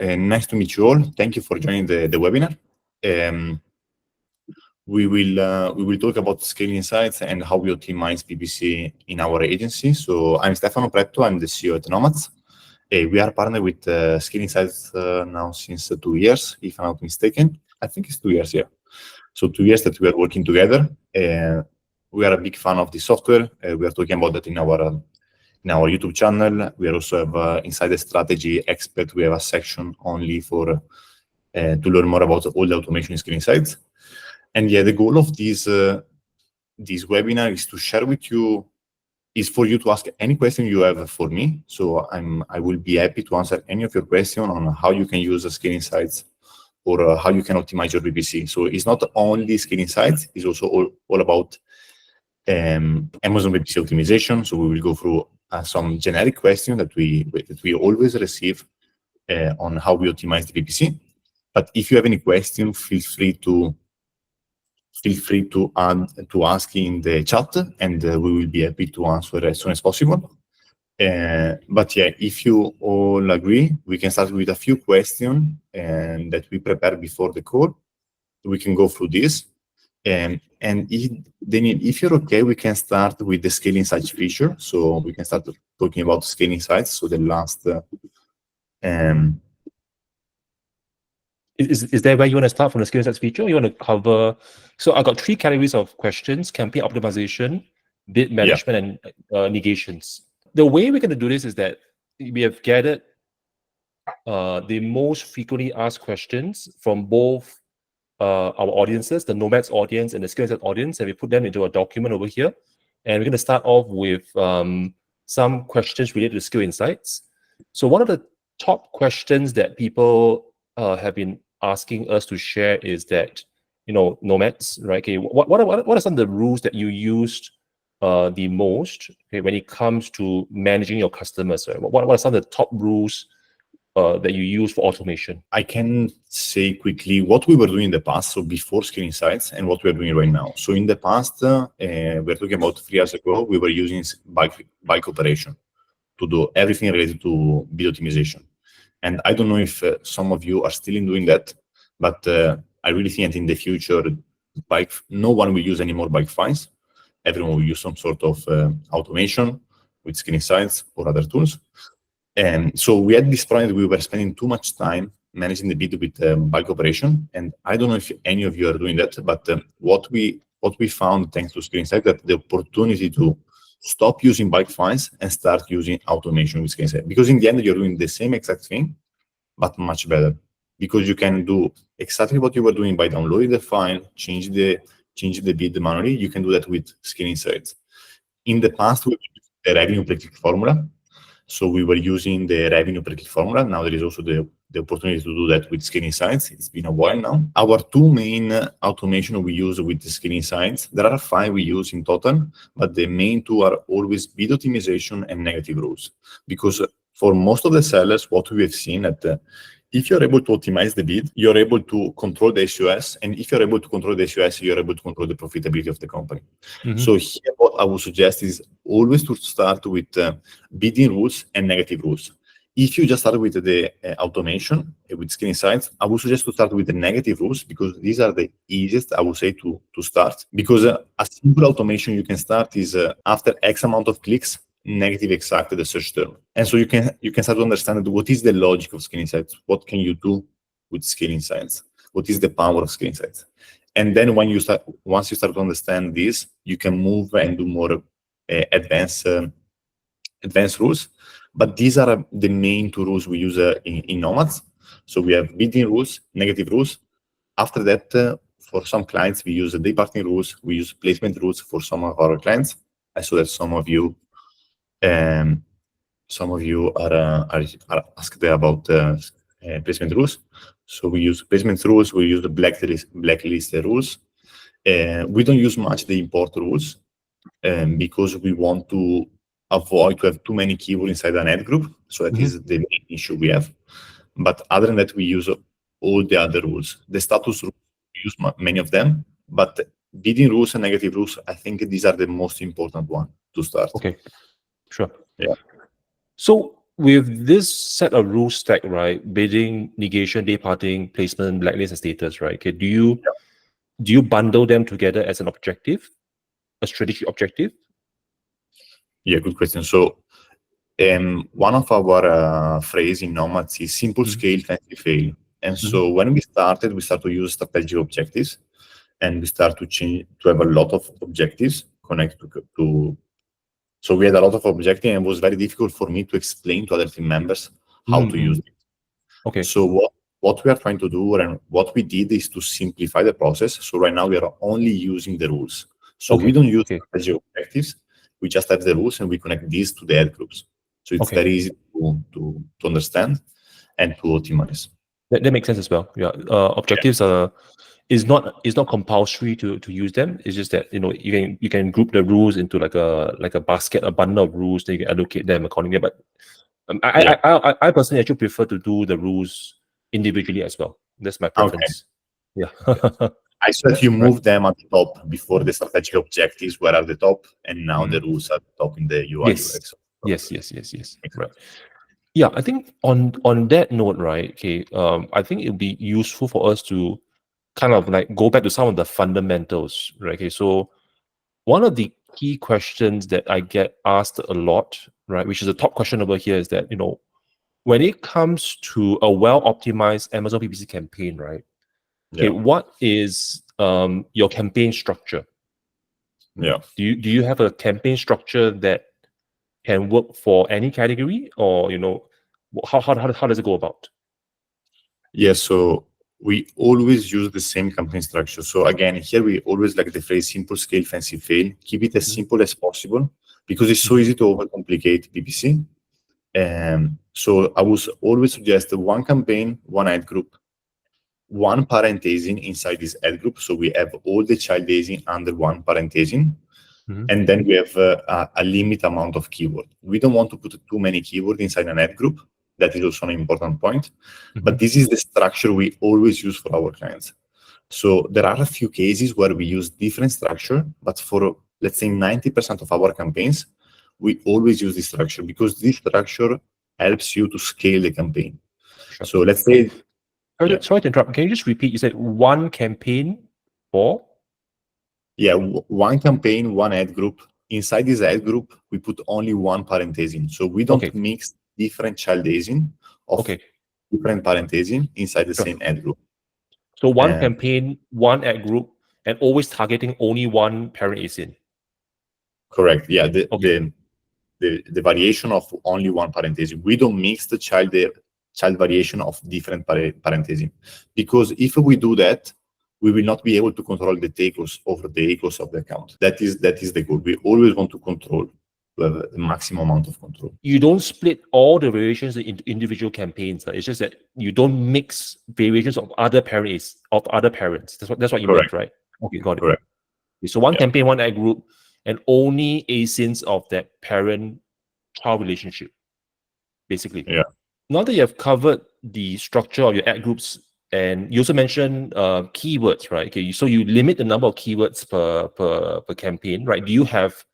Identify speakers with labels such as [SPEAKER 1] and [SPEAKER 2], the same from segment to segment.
[SPEAKER 1] Nice to meet you all. Thank you for joining the webinar. We will talk about Scaling Insights and how we optimize PPC in our agency. So I'm Stefano Pretto. I'm the CEO at Nomads. We are partnered with Scaling Insights now since 2 years, if I'm not mistaken. I think it's 2 years, yeah. So 2 years that we are working together. We are a big fan of the software. We are talking about that in our YouTube channel. We also have inside the strategy expert. We have a section only for to learn more about all the automation in Scaling Insights. And yeah, the goal of this webinar is to share with you, is for you to ask any question you have for me. So I will be happy to answer any of your questions on how you can use Scaling Insights or how you can optimize your PPC. So it's not only Scaling Insights, it's also all about Amazon PPC optimization. So we will go through some generic questions that we always receive on how we optimize the PPC. But if you have any question, feel free to ask in the chat, and we will be happy to answer as soon as possible. But yeah, if you all agree, we can start with a few questions that we prepared before the call. We can go through this. And if you're okay, we can start with the Scaling Insights feature. So we can start talking about Scaling Insights. So the last...
[SPEAKER 2] Is there where you want to start from the Scaling Insights feature? You want to cover... So I got 3 categories of questions: campaign optimization, bid management, and negations. The way we're going to do this is that we have gathered the most frequently asked questions from both our audiences, the Nomads audience and the Scaling Insights audience, and we put them into a document over here. And we're going to start off with some questions related to Scaling Insights. So one of the top questions that people have been asking us to share is that, Nomads, right? Okay, what are some of the rules that you used the most, okay, when it comes to managing your customers? Right? What are some of the top rules that you use for automation?
[SPEAKER 1] I can say quickly what we were doing in the past, so before Scaling Insights, and what we're doing right now. So in the past, we're talking about 3 years ago, we were using bike operation to do everything related to bid optimization. And I don't know if some of you are still doing that, but I really think in the future, no one will use any more bike fines. Everyone will use some sort of automation with Scaling Insights or other tools. And so we had this problem that we were spending too much time managing the bid with bike operation. And I don't know if any of you are doing that, but what we found, thanks to Scaling Insights, that the opportunity to stop using bike fines and start using automation with Scaling Insights. Because in the end, you're doing the same exact thing, but much better. Because you can do exactly what you were doing by downloading the file, change the bid manually. You can do that with Scaling Insights. In the past, we used the revenue per click formula. So we were using the revenue per click formula. Now there is also the opportunity to do that with Scaling Insights. It's been a while now. Our 2 main automation we use with the Scaling Insights, there are 5 we use in total, but the main 2 are always bid optimization and negative rules. Because for most of the sellers, what we have seen that if you're able to optimize the bid, you're able to control the SOS. And if you're able to control the SOS, you're able to control the profitability of the company. So here, what I would suggest is always to start with bidding rules and negative rules. If you just start with the automation, with Scaling Insights, I would suggest to start with the negative rules, because these are the easiest, I would say, to start. Because a simple automation you can start is after X amount of clicks, negative exact the search term. And so you can start to understand what is the logic of Scaling Insights. What can you do with Scaling Insights? What is the power of Scaling Insights? And then once you start to understand this, you can move and do more advanced rules. But these are the main 2 rules we use in Nomads. So we have bidding rules, negative rules. After that, for some clients, we use the departing rules. We use placement rules for some of our clients. I saw that some of you are asked about placement rules. So we use placement rules. We use the blacklist rules. We don't use much the import rules because we want to avoid to have too many keywords inside an ad group. So that is the main issue we have. But other than that, we use all the other rules. The status rules, we use many of them. But bidding rules and negative rules, I think these are the most important ones to start.
[SPEAKER 2] Okay, sure.
[SPEAKER 1] Yeah.
[SPEAKER 2] So with this set of rules stack, right? Bidding, negation, day parting, placement, blacklist, and status, right? Okay, do you bundle them together as an objective, a strategic objective?
[SPEAKER 1] Yeah, good question. So one of our phrase in Nomads is simple scale, fancy fail. And so when we start to use strategic objectives, and we start to have a lot of objectives connected to. So we had a lot of objectives, and it was very difficult for me to explain to other team members how to use it.
[SPEAKER 2] Okay.
[SPEAKER 1] So what we are trying to do and what we did is to simplify the process. So right now we are only using the rules. So we don't use strategic objectives. We just have the rules and we connect these to the ad groups. So it's very easy to understand and to optimize.
[SPEAKER 2] That makes sense as well. Yeah. Objectives is not compulsory to use them. It's just that you can group the rules into like a basket, a bundle of rules, then you can allocate them accordingly. But I personally actually prefer to do the rules individually as well. That's my preference. Yeah.
[SPEAKER 1] I said you move them at the top before the strategic objectives were at the top, and now the rules are at the top in the UI UX.
[SPEAKER 2] Yes. Right. Yeah, I think on that note, right? Okay, I think it would be useful for us to kind of like go back to some of the fundamentals, right? Okay, so one of the key questions that I get asked a lot, right, which is the top question over here, is that when it comes to a well-optimized Amazon PPC campaign, right? Okay, what is your campaign structure?
[SPEAKER 1] Yeah.
[SPEAKER 2] Do you have a campaign structure that can work for any category, or how does it go about?
[SPEAKER 1] Yeah, so we always use the same campaign structure. So again, here we always like the phrase simple scale, fancy fail. Keep it as simple as possible because it's so easy to overcomplicate PPC. So I would always suggest one campaign, one ad group, one parenthesis inside this ad group. So we have all the child basing under one parenthesis. And then we have a limit amount of keyword. We don't want to put too many keywords inside an ad group. That is also an important point. But this is the structure we always use for our clients. So there are a few cases where we use different structure, but for, let's say, 90% of our campaigns, we always use this structure because this structure helps you to scale the campaign. Sure. So let's say...
[SPEAKER 2] Sorry to interrupt. Can you just repeat? You said one campaign for?
[SPEAKER 1] Yeah, one campaign, one ad group. Inside this ad group, we put only one parenthesis. So we don't mix different child basing of different parentheses inside the same ad group.
[SPEAKER 2] So one campaign, one ad group, and always targeting only one parent ASIN.
[SPEAKER 1] Correct. Yeah. The variation of only one parenthesis. We don't mix the child variation of different parentheses, because if we do that, we will not be able to control the takeoffs over the equals of the account. That is the goal. We always want to control the maximum amount of control.
[SPEAKER 2] You don't split all the variations into individual campaigns. It's just that you don't mix variations of other parents. That's what you meant, right? Okay, got it.
[SPEAKER 1] Correct.
[SPEAKER 2] So one campaign, one ad group, and only ASINs of that parent-child relationship, basically.
[SPEAKER 1] Yeah.
[SPEAKER 2] Now that you have covered the structure of your ad groups, and you also mentioned keywords, right? Okay, so you limit the number of keywords per campaign, right? Do you have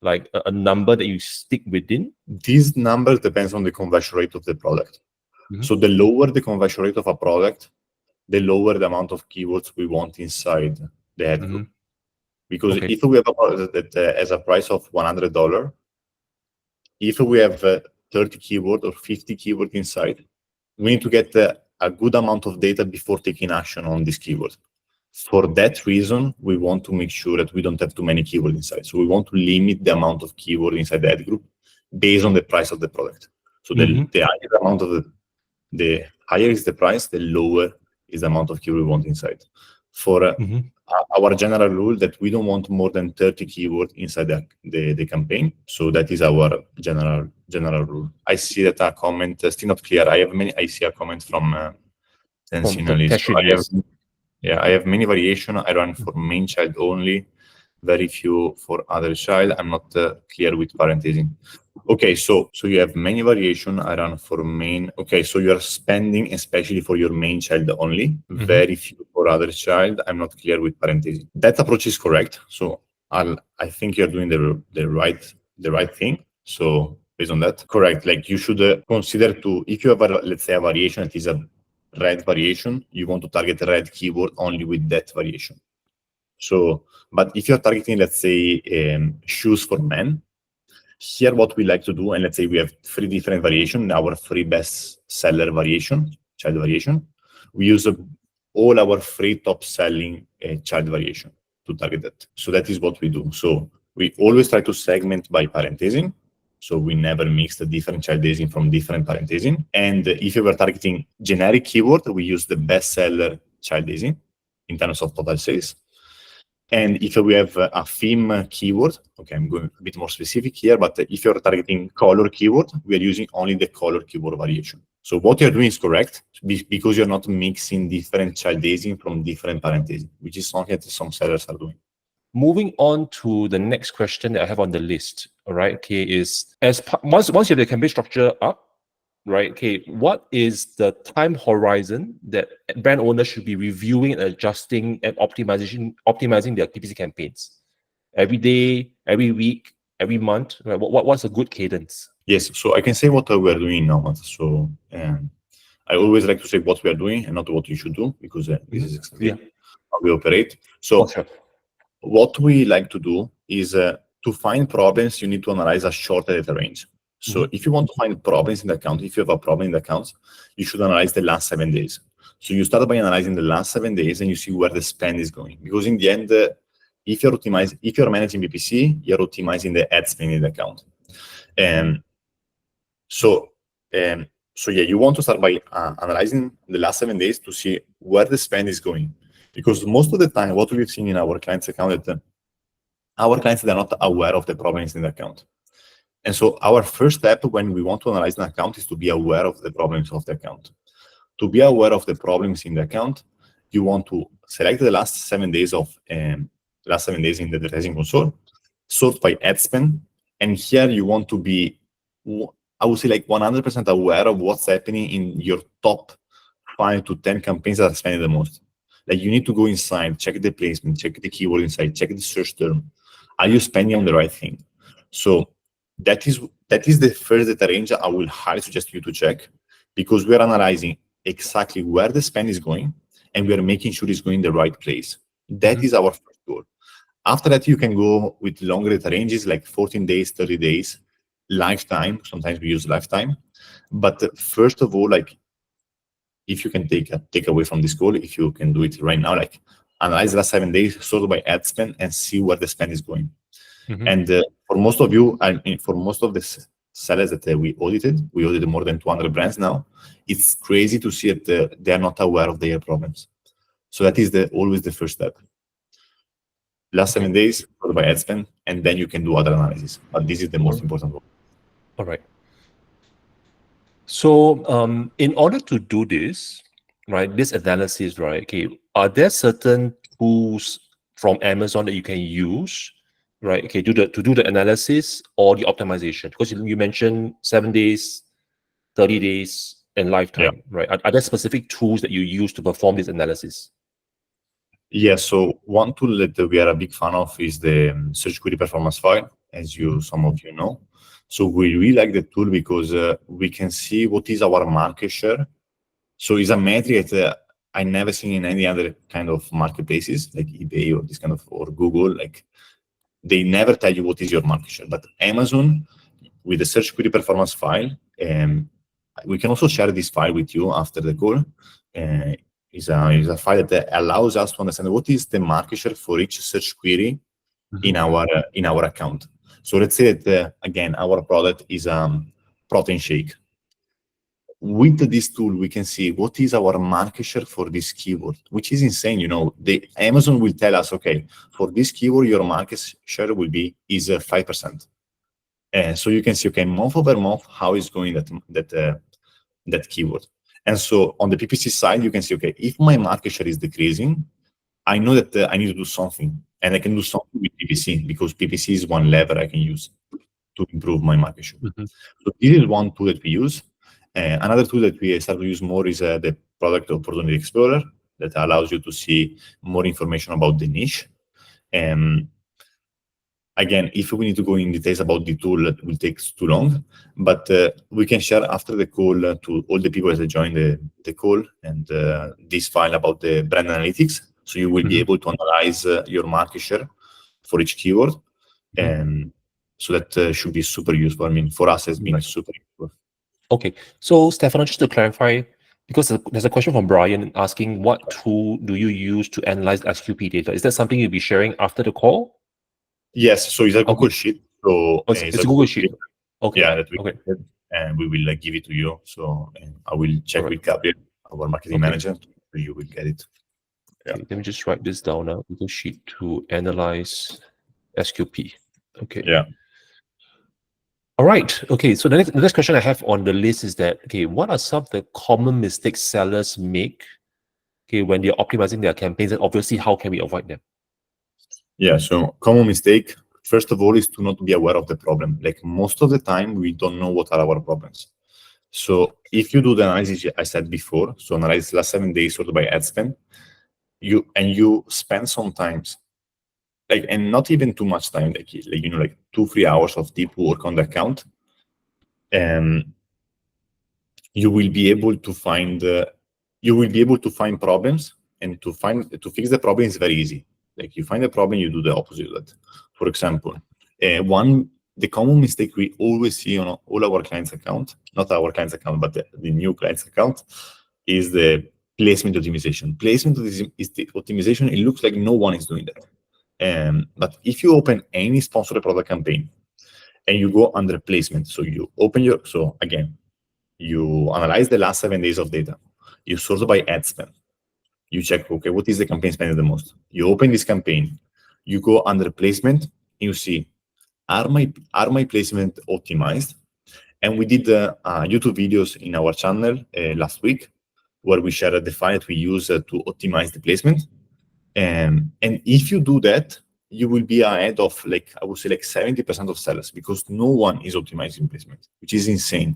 [SPEAKER 2] like a number that you stick within?
[SPEAKER 1] This number depends on the conversion rate of the product. So the lower the conversion rate of a product, the lower the amount of keywords we want inside the ad group. Because if we have a product that has a price of $100, if we have 30 keywords or 50 keywords inside, we need to get a good amount of data before taking action on this keyword. For that reason, we want to make sure that we don't have too many keywords inside. So we want to limit the amount of keywords inside the ad group based on the price of the product. So the higher amount of the higher is the price, the lower is the amount of keyword we want inside. For our general rule that we don't want more than 30 keywords inside the campaign. So that is our general rule. I see that a comment still not clear. I see a comment from I have many variation. I run for main child only, very few for other child. I'm not clear with parentheses. Okay, so you have many variation. I run for main. Okay, so you are spending especially for your main child only, very few for other child. I'm not clear with parentheses. That approach is correct. So I think you're doing the right thing. So based on that. Correct. Like you should consider to, if you have let's say a variation that is a red variation, you want to target a red keyword only with that variation. So, but if you're targeting, let's say, shoes for men, here what we like to do, and let's say we have 3 different variations, our 3 best seller variation, child variation, we use all our 3 top selling child variation to target that. So that is what we do. So we always try to segment by parenthesis. So we never mix the different child dazing from different parentheses. And if you were targeting generic keyword, we use the best seller child dazing in terms of total sales. And if we have a theme keyword, okay, I'm going a bit more specific here, but if you're targeting color keyword, we are using only the color keyword variation. So what you're doing is correct because you're not mixing different child dazing from different parentheses, which is something that some sellers are doing.
[SPEAKER 2] Moving on to the next question that I have on the list, all right, okay, is once you have the campaign structure up, right, okay, what is the time horizon that brand owners should be reviewing and adjusting and optimizing their PPC campaigns? Every day, every week, every month, right? What's a good cadence?
[SPEAKER 1] Yes, so I can say what we are doing now. So I always like to say what we are doing and not what you should do, because this is exactly how we operate. So what we like to do is to find problems, you need to analyze a short data range. So if you want to find problems in the account, if you have a problem in the account, you should analyze the last 7 days. So you start by analyzing the last 7 days and you see where the spend is going. Because in the end, if you're managing PPC, you're optimizing the ad spend in the account. So yeah, you want to start by analyzing the last 7 days to see where the spend is going. Because most of the time, what we've seen in our clients' account, that our clients are not aware of the problems in the account. And so our first step when we want to analyze an account is to be aware of the problems of the account. To be aware of the problems in the account, you want to select the last 7 days in the advertising console, sort by ad spend, and here you want to be, I would say, like 100% aware of what's happening in your top 5 to 10 campaigns that are spending the most. Like you need to go inside, check the placement, check the keyword inside, check the search term. Are you spending on the right thing? So that is the first data range I will highly suggest you to check, because we are analyzing exactly where the spend is going and we are making sure it's going in the right place. That is our first goal. After that, you can go with longer data ranges like 14 days, 30 days, lifetime. Sometimes we use lifetime. But first of all, like if you can take away from this goal, if you can do it right now, like analyze the last 7 days, sort by ad spend, and see where the spend is going. And for most of you, for most of the sellers that we audited more than 200 brands now. It's crazy to see that they are not aware of their problems. So that is always the first step. Last 7 days, followed by ad spend, and then you can do other analysis. But this is the most important one.
[SPEAKER 2] All right. So in order to do this, right, this analysis, right, okay, are there certain tools from Amazon that you can use, right, okay, to do the analysis or the optimization? Because you mentioned 7 days, 30 days, and lifetime, right? Are there specific tools that you use to perform this analysis?
[SPEAKER 1] Yeah, so one tool that we are a big fan of is the search query performance file, as some of you know. So we really like the tool because we can see what is our market share. So it's a metric that I never seen in any other kind of marketplaces like eBay or this kind of, or Google. Like they never tell you what is your market share. But Amazon, with the search query performance file, we can also share this file with you after the call. Is a file that allows us to understand what is the market share for each search query in our account. So let's say that again, our product is protein shake. With this tool, we can see what is our market share for this keyword, which is insane. The Amazon will tell us, okay, for this keyword, your market share is 5%. So you can see, okay, month over month, how is going that keyword. And so on the PPC side, you can see, okay, if my market share is decreasing, I know that I need to do something, and I can do something with PPC because PPC is one lever I can use to improve my market share. So this is one tool that we use. Another tool that we start to use more is the Product Opportunity Explorer that allows you to see more information about the niche. again, if we need to go in details about the tool, it will take too long. But we can share after the call to all the people that join the call and this file about the brand analytics. So you will be able to analyze your market share for each keyword. And so that should be super useful. I mean, for us, it's been super useful.
[SPEAKER 2] Okay. So, Stefano, just to clarify, because there's a question from Brian asking, what tool do you use to analyze SQP data? Is that something you'll be sharing after the call?
[SPEAKER 1] Yes. So it's a Google Sheet. So
[SPEAKER 2] it's a Google Sheet. Okay.
[SPEAKER 1] Yeah, that we created, and we will give it to you. So I will check with Gabriel, our marketing manager, so you will get it.
[SPEAKER 2] Okay, let me just write this down now. Google Sheet to analyze SQP. Okay.
[SPEAKER 1] Yeah.
[SPEAKER 2] All right. Okay. So the next question I have on the list is that, okay, what are some of the common mistakes sellers make, okay, when they're optimizing their campaigns, and obviously how can we avoid them?
[SPEAKER 1] Yeah. So common mistake, first of all, is to not be aware of the problem. Like most of the time, we don't know what are our problems. So if you do the analysis I said before, so analyze last 7 days sorted by ad spend, you spend some times, like, and not even too much time, like 2-3 hours of deep work on the account, and you will be able to find problems, and to fix the problem is very easy. Like you find a problem, you do the opposite of that. For example, the common mistake we always see on all our clients' account, not our clients' account, but the new clients' account, is the placement optimization. Placement is the optimization. It looks like no one is doing that. But if you open any sponsored product campaign and you go under placement, so you open you analyze the last 7 days of data, you sort by ad spend, you check, okay, what is the campaign spending the most? You open this campaign, you go under placement, you see, are my placement optimized? And we did YouTube videos in our channel last week where we shared the file that we use to optimize the placement. And if you do that, you will be ahead of, like, I would say, like 70% of sellers, because no one is optimizing placement, which is insane,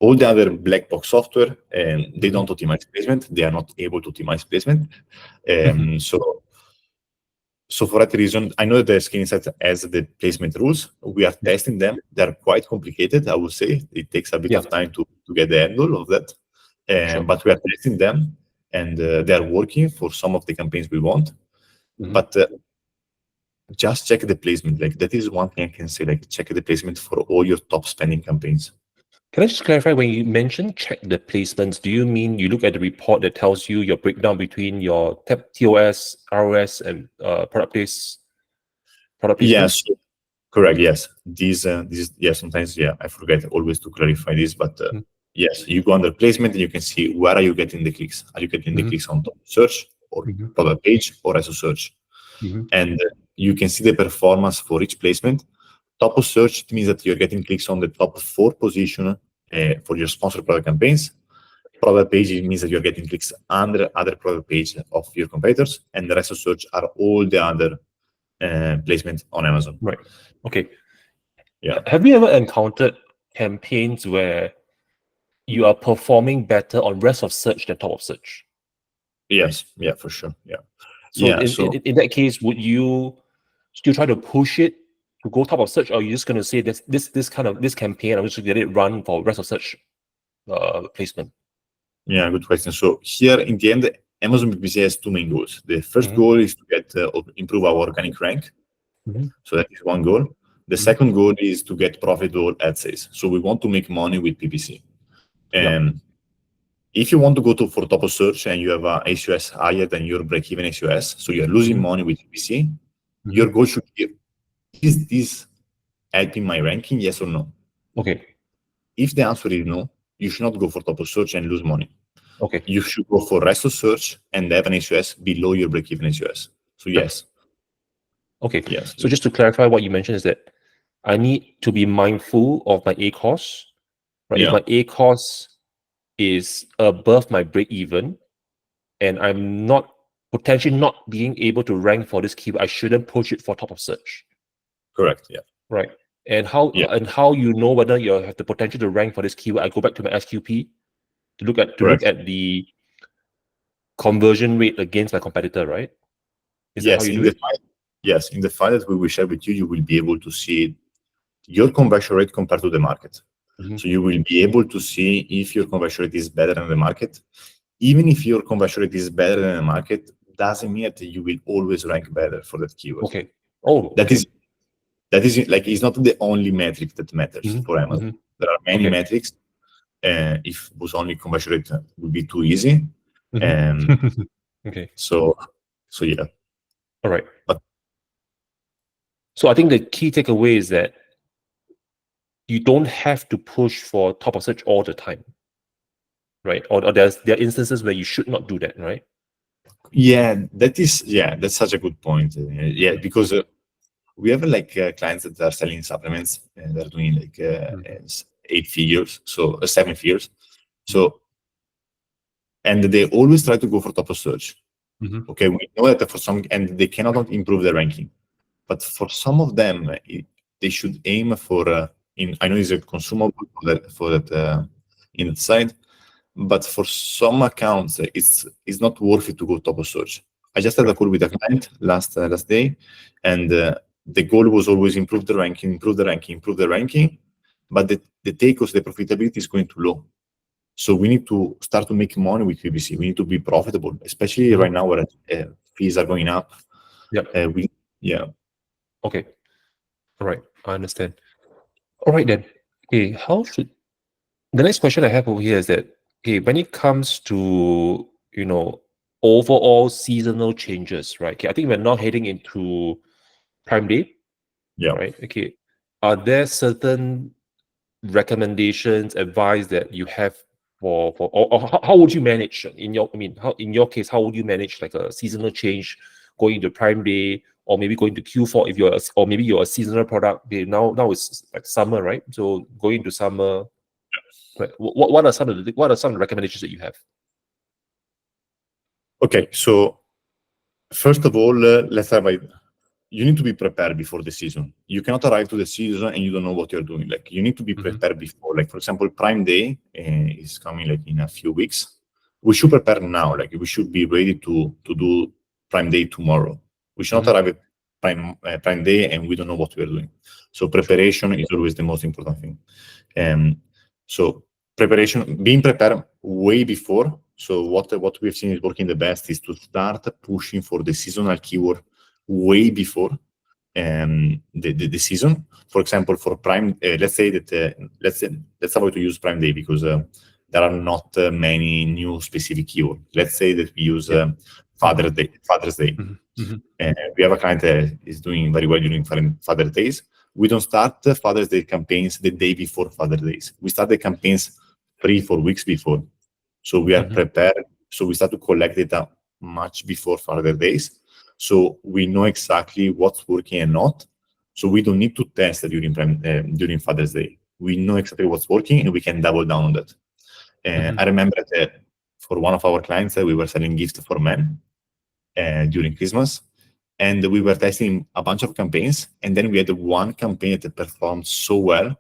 [SPEAKER 1] all the other black box software, they don't optimize placement. They are not able to optimize placement. So for that reason, I know that the Skin Insights has the placement rules. We are testing them. They're quite complicated, I would say. It takes a bit of time to get the handle of that. But we are testing them, and they are working for some of the campaigns we want. But just check the placement. Like, that is one thing I can say. Like, check the placement for all your top spending campaigns.
[SPEAKER 2] Can I just clarify, when you mention check the placements, do you mean you look at the report that tells you your breakdown between your TOS, ROS, and product placements?
[SPEAKER 1] Yes, correct. Yes, sometimes I forget always to clarify this, but yes, you go under placement and you can see where are you getting the clicks. Are you getting the clicks on top search or product page or SEO search? And you can see the performance for each placement. Top of search, it means that you're getting clicks on the top 4 position for your sponsored product campaigns. Product page, it means that you're getting clicks under other product page of your competitors, and the rest of search are all the other placement on Amazon.
[SPEAKER 2] Right. Okay.
[SPEAKER 1] Yeah.
[SPEAKER 2] Have you ever encountered campaigns where you are performing better on rest of search than top of search?
[SPEAKER 1] Yes. Yeah, for sure. Yeah.
[SPEAKER 2] So in that case, would you still try to push it to go top of search, or are you just going to say this campaign, I'm just going to get it run for rest of search placement?
[SPEAKER 1] Yeah, good question. So here, in the end, Amazon PPC has 2 main goals. The first goal is to get improve our organic rank. So that is one goal. The second goal is to get profitable ad sales. So we want to make money with PPC. And if you want to go for top of search and you have a ACOS higher than your break-even ACOS, so you're losing money with PPC, your goal should be, is this helping my ranking, yes or no?
[SPEAKER 2] Okay.
[SPEAKER 1] If the answer is no, you should not go for top of search and lose money.
[SPEAKER 2] Okay.
[SPEAKER 1] You should go for rest of search and have an ACOS below your break-even ACOS. So yes.
[SPEAKER 2] Okay.
[SPEAKER 1] Yes.
[SPEAKER 2] So just to clarify, what you mentioned is that I need to be mindful of my ACOS. Right? If my ACOS is above my break-even, and I'm not potentially not being able to rank for this keyword, I shouldn't push it for top of search.
[SPEAKER 1] Correct. Yeah.
[SPEAKER 2] Right. And how you know whether you have the potential to rank for this keyword? I go back to my SQP to look at the conversion rate against my competitor, right? Is that how you do it?
[SPEAKER 1] yes, in the file that we will share with you, you will be able to see your conversion rate compared to the market. So you will be able to see if your conversion rate is better than the market. Even if your conversion rate is better than the market, doesn't mean that you will always rank better for that keyword.
[SPEAKER 2] Okay. Oh,
[SPEAKER 1] that is like, it's not the only metric that matters for Amazon. There are many metrics. If it was only conversion rate, would be too easy.
[SPEAKER 2] Okay.
[SPEAKER 1] So yeah.
[SPEAKER 2] All right. So I think the key takeaway is that you don't have to push for top of search all the time, right? Or there are instances where you should not do that, right?
[SPEAKER 1] That's such a good point. Because we have like clients that are selling supplements and they're doing like 8 figures, so 7 figures. So, and they always try to go for top of search. Okay, we know that for some, and they cannot improve their ranking, but for some of them, they should aim for. I know it's a consumable for that in that side, but for some accounts, it's not worth it to go top of search. I just had a call with a client last day, and the goal was always improve the ranking, but the take us, the profitability is going too low. So we need to start to make money with PPC. We need to be profitable, especially right now where fees are going up.
[SPEAKER 2] Okay. All right. I understand. All right then. Okay. The next question I have over here is that, okay, when it comes to, overall seasonal changes, right? Okay, I think we're now heading into Prime Day. Right. Okay. Are there certain recommendations, advice that you have or how would you manage in your case, how would you manage like a seasonal change going into Prime Day, or maybe going to Q4 or maybe you're a seasonal product? Now it's like summer, right? So going into summer, right, what are some of the recommendations that you have?
[SPEAKER 1] Okay, so first of all, you need to be prepared before the season. You cannot arrive to the season and you don't know what you're doing. Like, you need to be prepared before. Like, for example, Prime Day is coming like in a few weeks. We should prepare now. Like, we should be ready to do Prime Day tomorrow. We should not arrive at Prime Day and we don't know what we're doing. So preparation is always the most important thing. So preparation, being prepared way before. So what we've seen is working the best is to start pushing for the seasonal keyword way before the season. For example, for Prime, let's avoid to use Prime Day because there are not many new specific keywords. Let's say that we use Father's Day. We have a client that is doing very well during Father's Days. We don't start Father's Day campaigns the day before Father's Days. We start the campaigns 3-4 weeks before. So we are prepared. So we start to collect data much before Father's Days. So we know exactly what's working and not. So we don't need to test during Father's Day. We know exactly what's working and we can double down on that. I remember that for one of our clients, we were selling gifts for men during Christmas. And we were testing a bunch of campaigns. And then we had one campaign that performed so well.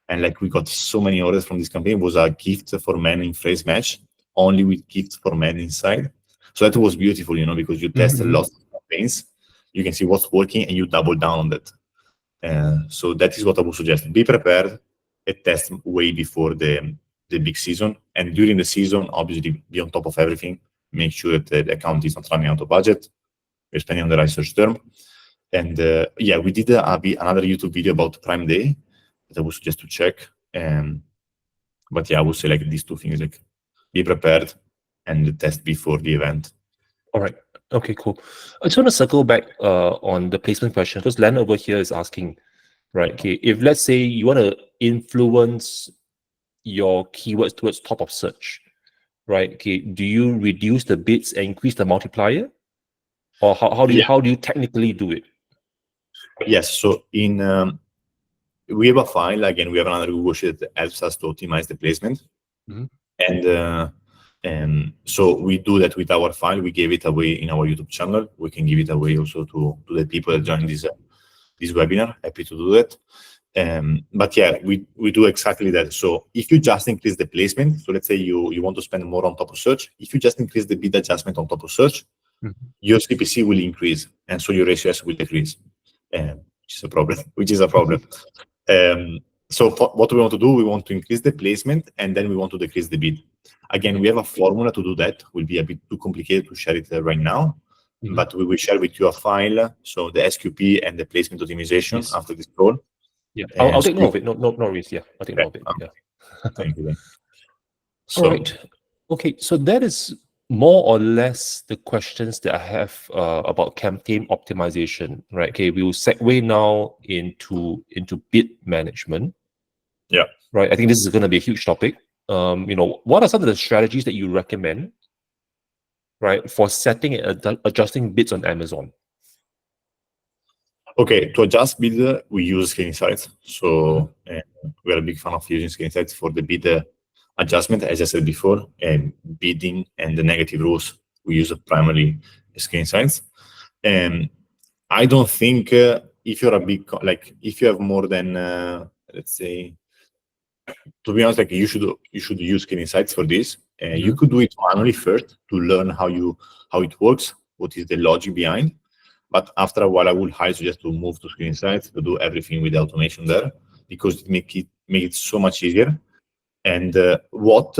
[SPEAKER 1] And like, we got so many orders from this campaign. It was a gift for men in phrase match, only with gifts for men inside. So that was beautiful, because you test a lot of campaigns, you can see what's working and you double down on that. So that is what I would suggest. Be prepared and test way before the big season. And during the season, obviously, be on top of everything. Make sure that the account is not running out of budget. You're spending on the right search term. And we did another YouTube video about Prime Day that I would suggest to check. But I would say like these two things, like be prepared and test before the event.
[SPEAKER 2] All right. Okay, cool. I just want to circle back on the placement question, because Len over here is asking, right? Okay, if let's say you want to influence your keywords towards top of search, right? Okay, do you reduce the bids and increase the multiplier, or how do you technically do it?
[SPEAKER 1] Yes. So we have a file. Again, we have another Google sheet that helps us to optimize the placement, and so we do that with our file. We gave it away in our YouTube channel. We can give it away also to the people that join this webinar. Happy to do that. But we do exactly that. So if you just increase the placement, so let's say you want to spend more on top of search, if you just increase the bid adjustment on top of search, your CPC will increase, and so your ACS will decrease, which is a problem. So what we want to do, we want to increase the placement, and then we want to decrease the bid. Again, we have a formula to do that. Will be a bit too complicated to share it right now, but we will share with you a file, so the SQP and the placement optimization after this call.
[SPEAKER 2] Yeah, I'll take note of it. No worries. Yeah, I'll take note of it. Yeah.
[SPEAKER 1] Thank you.
[SPEAKER 2] So, all right. Okay, so that is more or less the questions that I have about campaign optimization, right? Okay, we will segue now into bid management.
[SPEAKER 1] Yeah.
[SPEAKER 2] Right. I think this is going to be a huge topic. What are some of the strategies that you recommend, right, for setting and adjusting bids on Amazon?
[SPEAKER 1] Okay, to adjust bid, we use Scale Insights. So we are a big fan of using Scale Insights for the bid adjustment, as I said before, and bidding and the negative rules. We use primarily Scale Insights. I don't think if you're a big, if you have more than, let's say, to be honest, you should use Scale Insights for this. You could do it manually first to learn how it works, what is the logic behind. But after a while, I would highly suggest to move to Scale Insights to do everything with the automation there, because it make it so much easier. And what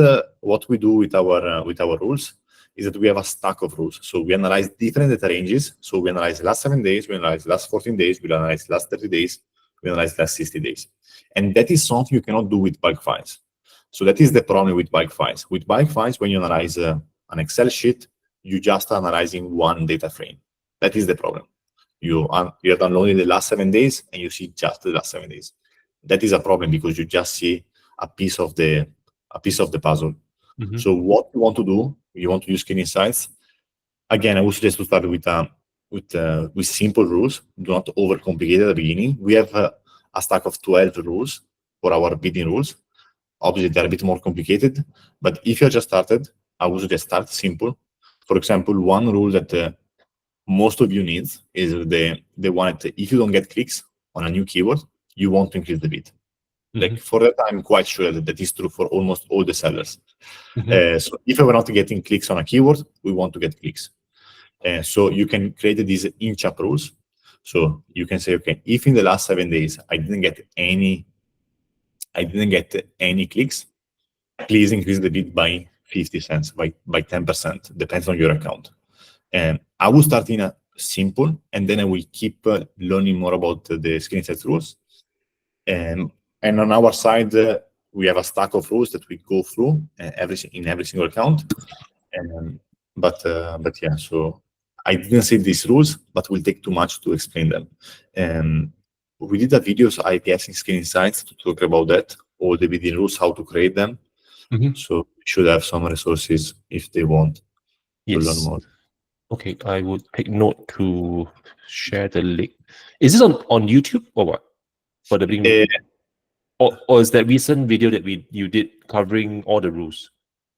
[SPEAKER 1] we do with our rules is that we have a stack of rules. So we analyze different data ranges. So we analyze the last 7 days, we analyze the last 14 days, we analyze the last 30 days, we analyze the last 60 days. And that is something you cannot do with bulk files. So that is the problem with bulk files. With bulk files, when you analyze an Excel sheet, you just are analyzing one data frame. That is the problem. You are downloading the last 7 days and you see just the last 7 days. That is a problem because you just see a piece of the puzzle. So what you want to do, you want to use Scale Insights. Again, I would suggest to start with simple rules. Do not overcomplicate at the beginning. We have a stack of 12 rules for our bidding rules. Obviously, they're a bit more complicated, but if you're just started, I would suggest start simple. For example, one rule that most of you need is the one that if you don't get clicks on a new keyword, you want to increase the bid. For that, I'm quite sure that is true for almost all the sellers. So if we're not getting clicks on a keyword, we want to get clicks. So you can create these in-chap rules. So you can say, okay, if in the last 7 days I didn't get any clicks, please increase the bid by 50 cents, by 10%, depends on your account. And I will start in a simple, and then I will keep learning more about the Scale Insights rules. And on our side, we have a stack of rules that we go through in every single account. But yeah, so I didn't say these rules, but it will take too much to explain them. We did a video, so IPS in Scale Insights, to talk about that, all the bidding rules, how to create them. So we should have some resources if they want to learn more.
[SPEAKER 2] Okay, I would take note to share the link. Is this on YouTube or what? For the bidding, or is that recent video that you did covering all the rules?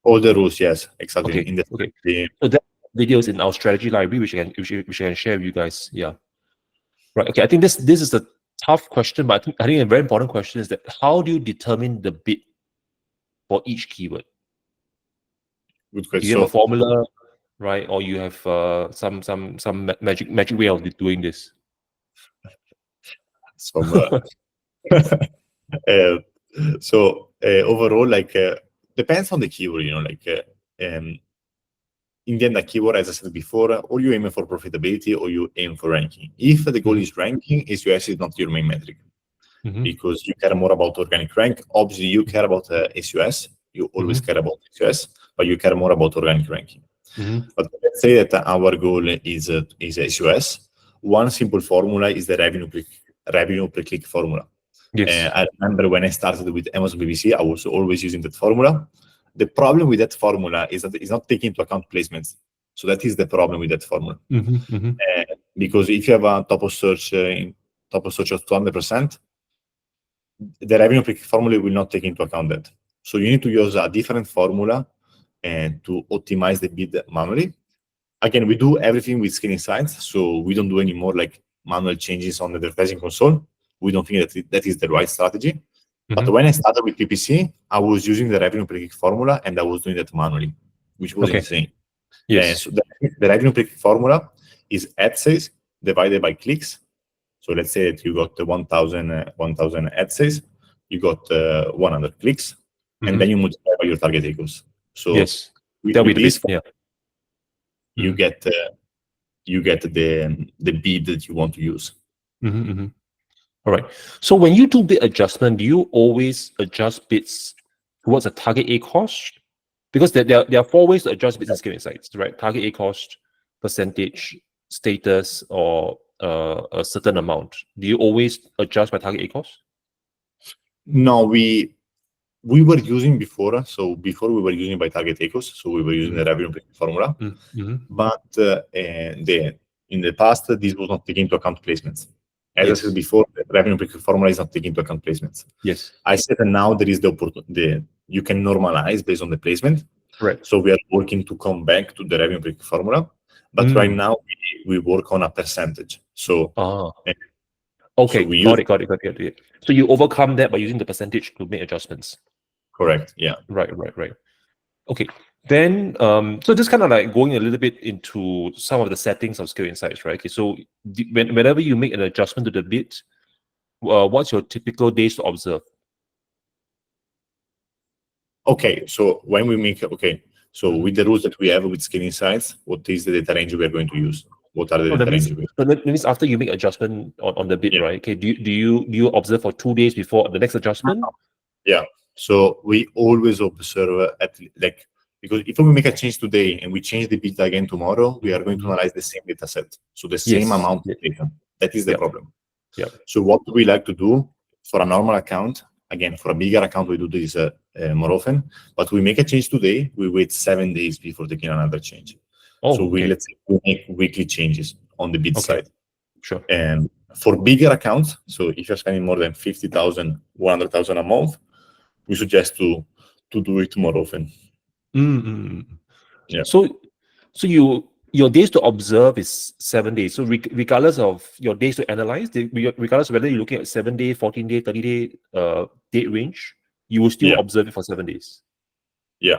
[SPEAKER 1] All the rules, yes, exactly.
[SPEAKER 2] Okay. So that video is in our strategy library, which I can share with you guys. Yeah. Right. Okay. I think this is a tough question, but I think a very important question is that how do you determine the bid for each keyword?
[SPEAKER 1] Good question.
[SPEAKER 2] Do you have a formula, right? Or you have some magic way of doing this?
[SPEAKER 1] So overall, depends on the keyword, in the end, the keyword, as I said before, or you aim for profitability or you aim for ranking. If the goal is ranking, SEO is not your main metric, because you care more about organic rank. Obviously, you care about SEO. You always care about SEO, but you care more about organic ranking. But let's say that our goal is SEO. One simple formula is the revenue per click formula.
[SPEAKER 2] Yes.
[SPEAKER 1] I remember when I started with Amazon PPC, I was always using that formula. The problem with that formula is that it's not taking into account placements. So that is the problem with that formula. Because if you have a top of search of 200%, the revenue per click formula will not take into account that. So you need to use a different formula to optimize the bid manually. Again, we do everything with Scale Insights, so we don't do any more manual changes on the advertising console. We don't think that is the right strategy. But when I started with PPC, I was using the revenue per click formula, and I was doing that manually, which was insane.
[SPEAKER 2] Yes.
[SPEAKER 1] So the revenue per click formula is ad sales divided by clicks. So let's say that you got 1,000 ad sales, you got 100 clicks, and then you multiply by your target acres. So
[SPEAKER 2] yes,
[SPEAKER 1] with
[SPEAKER 2] that'll be the
[SPEAKER 1] this,
[SPEAKER 2] bit. Yeah.
[SPEAKER 1] you get the bid that you want to use.
[SPEAKER 2] All right. So when you do bid adjustment, do you always adjust bids towards a target A cost? Because there are four ways to adjust bids in Scale Insights, right? Target A cost, percentage, status, or a certain amount. Do you always adjust by target A cost?
[SPEAKER 1] No, we were using before. So before we were using by target acres. So we were using the revenue per formula. But in the past, this was not taking into account placements. As I said before, the revenue per formula is not taking into account placements.
[SPEAKER 2] Yes.
[SPEAKER 1] I said that now there is the opportunity. You can normalize based on the placement.
[SPEAKER 2] Right.
[SPEAKER 1] So we are working to come back to the revenue per formula. But right now we work on a percentage. So
[SPEAKER 2] okay,
[SPEAKER 1] so
[SPEAKER 2] got it. So you overcome that by using the percentage to make adjustments.
[SPEAKER 1] Correct. Yeah.
[SPEAKER 2] Right. Okay. Then, so just kind of like going a little bit into some of the settings of Scale Insights, right? Okay. So whenever you make an adjustment to the bid, what's your typical days to observe?
[SPEAKER 1] Okay. So when we make with the rules that we have with Scale Insights, what is the data range we are going to use? What are the data ranges?
[SPEAKER 2] So that means after you make adjustment on the bid, right? Okay. Do you observe for 2 days before the next adjustment?
[SPEAKER 1] Yeah. So we always observe because if we make a change today and we change the bid again tomorrow, we are going to analyze the same data set. So the same amount of data. That is the problem.
[SPEAKER 2] Yeah.
[SPEAKER 1] So what we like to do for a normal account, again, for a bigger account, we do this more often, but we make a change today, we wait 7 days before taking another change. So let's say we make weekly changes on the bid side.
[SPEAKER 2] Sure.
[SPEAKER 1] And for bigger accounts, so if you're spending more than 50,000, 100,000 a month, we suggest to do it more often. Yeah.
[SPEAKER 2] So your days to observe is 7 days. So regardless of your days to analyze, regardless of whether you're looking at 7-day, 14-day, 30-day date range, you will still observe it for 7 days.
[SPEAKER 1] Yeah.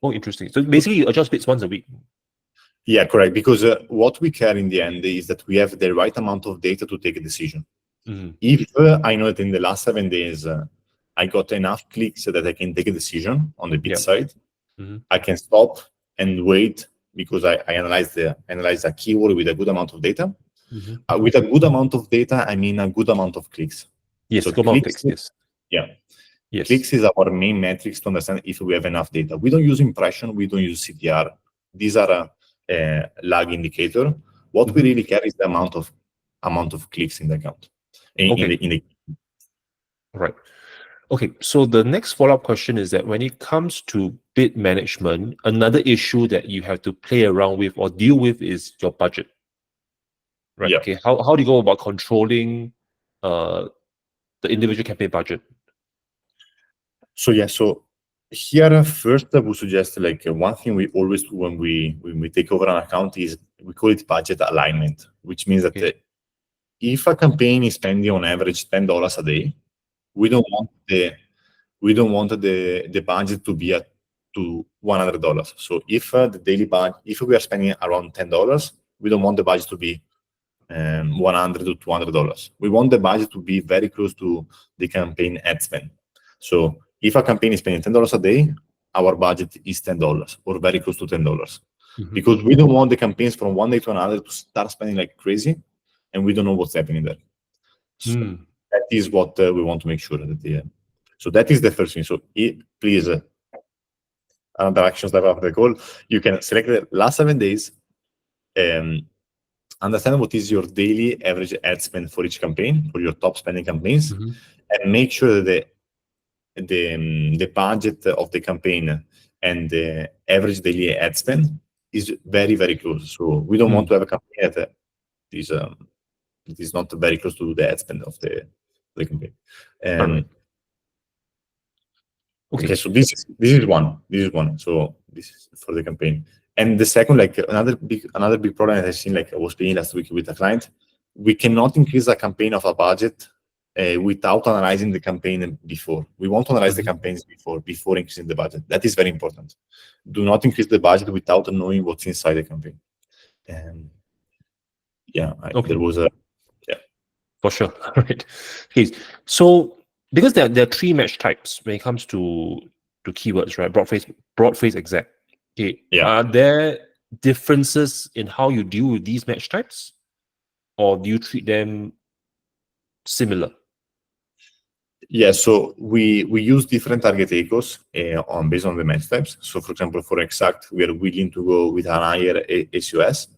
[SPEAKER 2] Oh, interesting. So basically, you adjust bits once a week.
[SPEAKER 1] Yeah, correct. Because what we care in the end is that we have the right amount of data to take a decision. If I know that in the last 7 days, I got enough clicks so that I can take a decision on the bid side, I can stop and wait because I analyze a keyword with a good amount of data. With a good amount of data, I mean a good amount of clicks.
[SPEAKER 2] Yes,
[SPEAKER 1] so
[SPEAKER 2] good amount of clicks, yes.
[SPEAKER 1] Yeah.
[SPEAKER 2] Yes.
[SPEAKER 1] Clicks is our main metrics to understand if we have enough data. We don't use impression, we don't use CTR. These are a lag indicator. What we really care is the amount of clicks in the account.
[SPEAKER 2] Right. Okay, so the next follow-up question is that when it comes to bid management, another issue that you have to play around with or deal with is your budget. Right.
[SPEAKER 1] Yeah.
[SPEAKER 2] Okay. How do you go about controlling the individual campaign budget?
[SPEAKER 1] So here first I would suggest one thing we always do when we take over an account is we call it budget alignment, which means that if a campaign is spending on average $10 a day, we don't want the budget to be to $100. So if the daily budget, if we are spending around $10, we don't want the budget to be $100 to $200. We want the budget to be very close to the campaign ad spend. So if a campaign is spending $10 a day, our budget is $10 or very close to $10, because we don't want the campaigns from one day to another to start spending like crazy, and we don't know what's happening there. So that is what we want to make sure that so that is the first thing. So please, another action step after the call, you can select the last 7 days, understand what is your daily average ad spend for each campaign, for your top spending campaigns, and make sure that the budget of the campaign and the average daily ad spend is very, very close. So we don't want to have a campaign that is not very close to the ad spend of the campaign. Okay, so this is one. So this is for the campaign. And the second, another big problem that I've seen, I was speaking last week with a client, we cannot increase a campaign of a budget without analyzing the campaign before. We want to analyze the campaigns before increasing the budget. That is very important. Do not increase the budget without knowing what's inside the campaign. And yeah, there was a
[SPEAKER 2] for sure. Right. Okay. So because there are three match types when it comes to keywords, right? Broad phrase exact. Okay.
[SPEAKER 1] Yeah.
[SPEAKER 2] Are there differences in how you deal with these match types, or do you treat them similar?
[SPEAKER 1] Yeah, so we use different target ACOs based on the match types. So, for example, for exact, we are willing to go with an higher SUS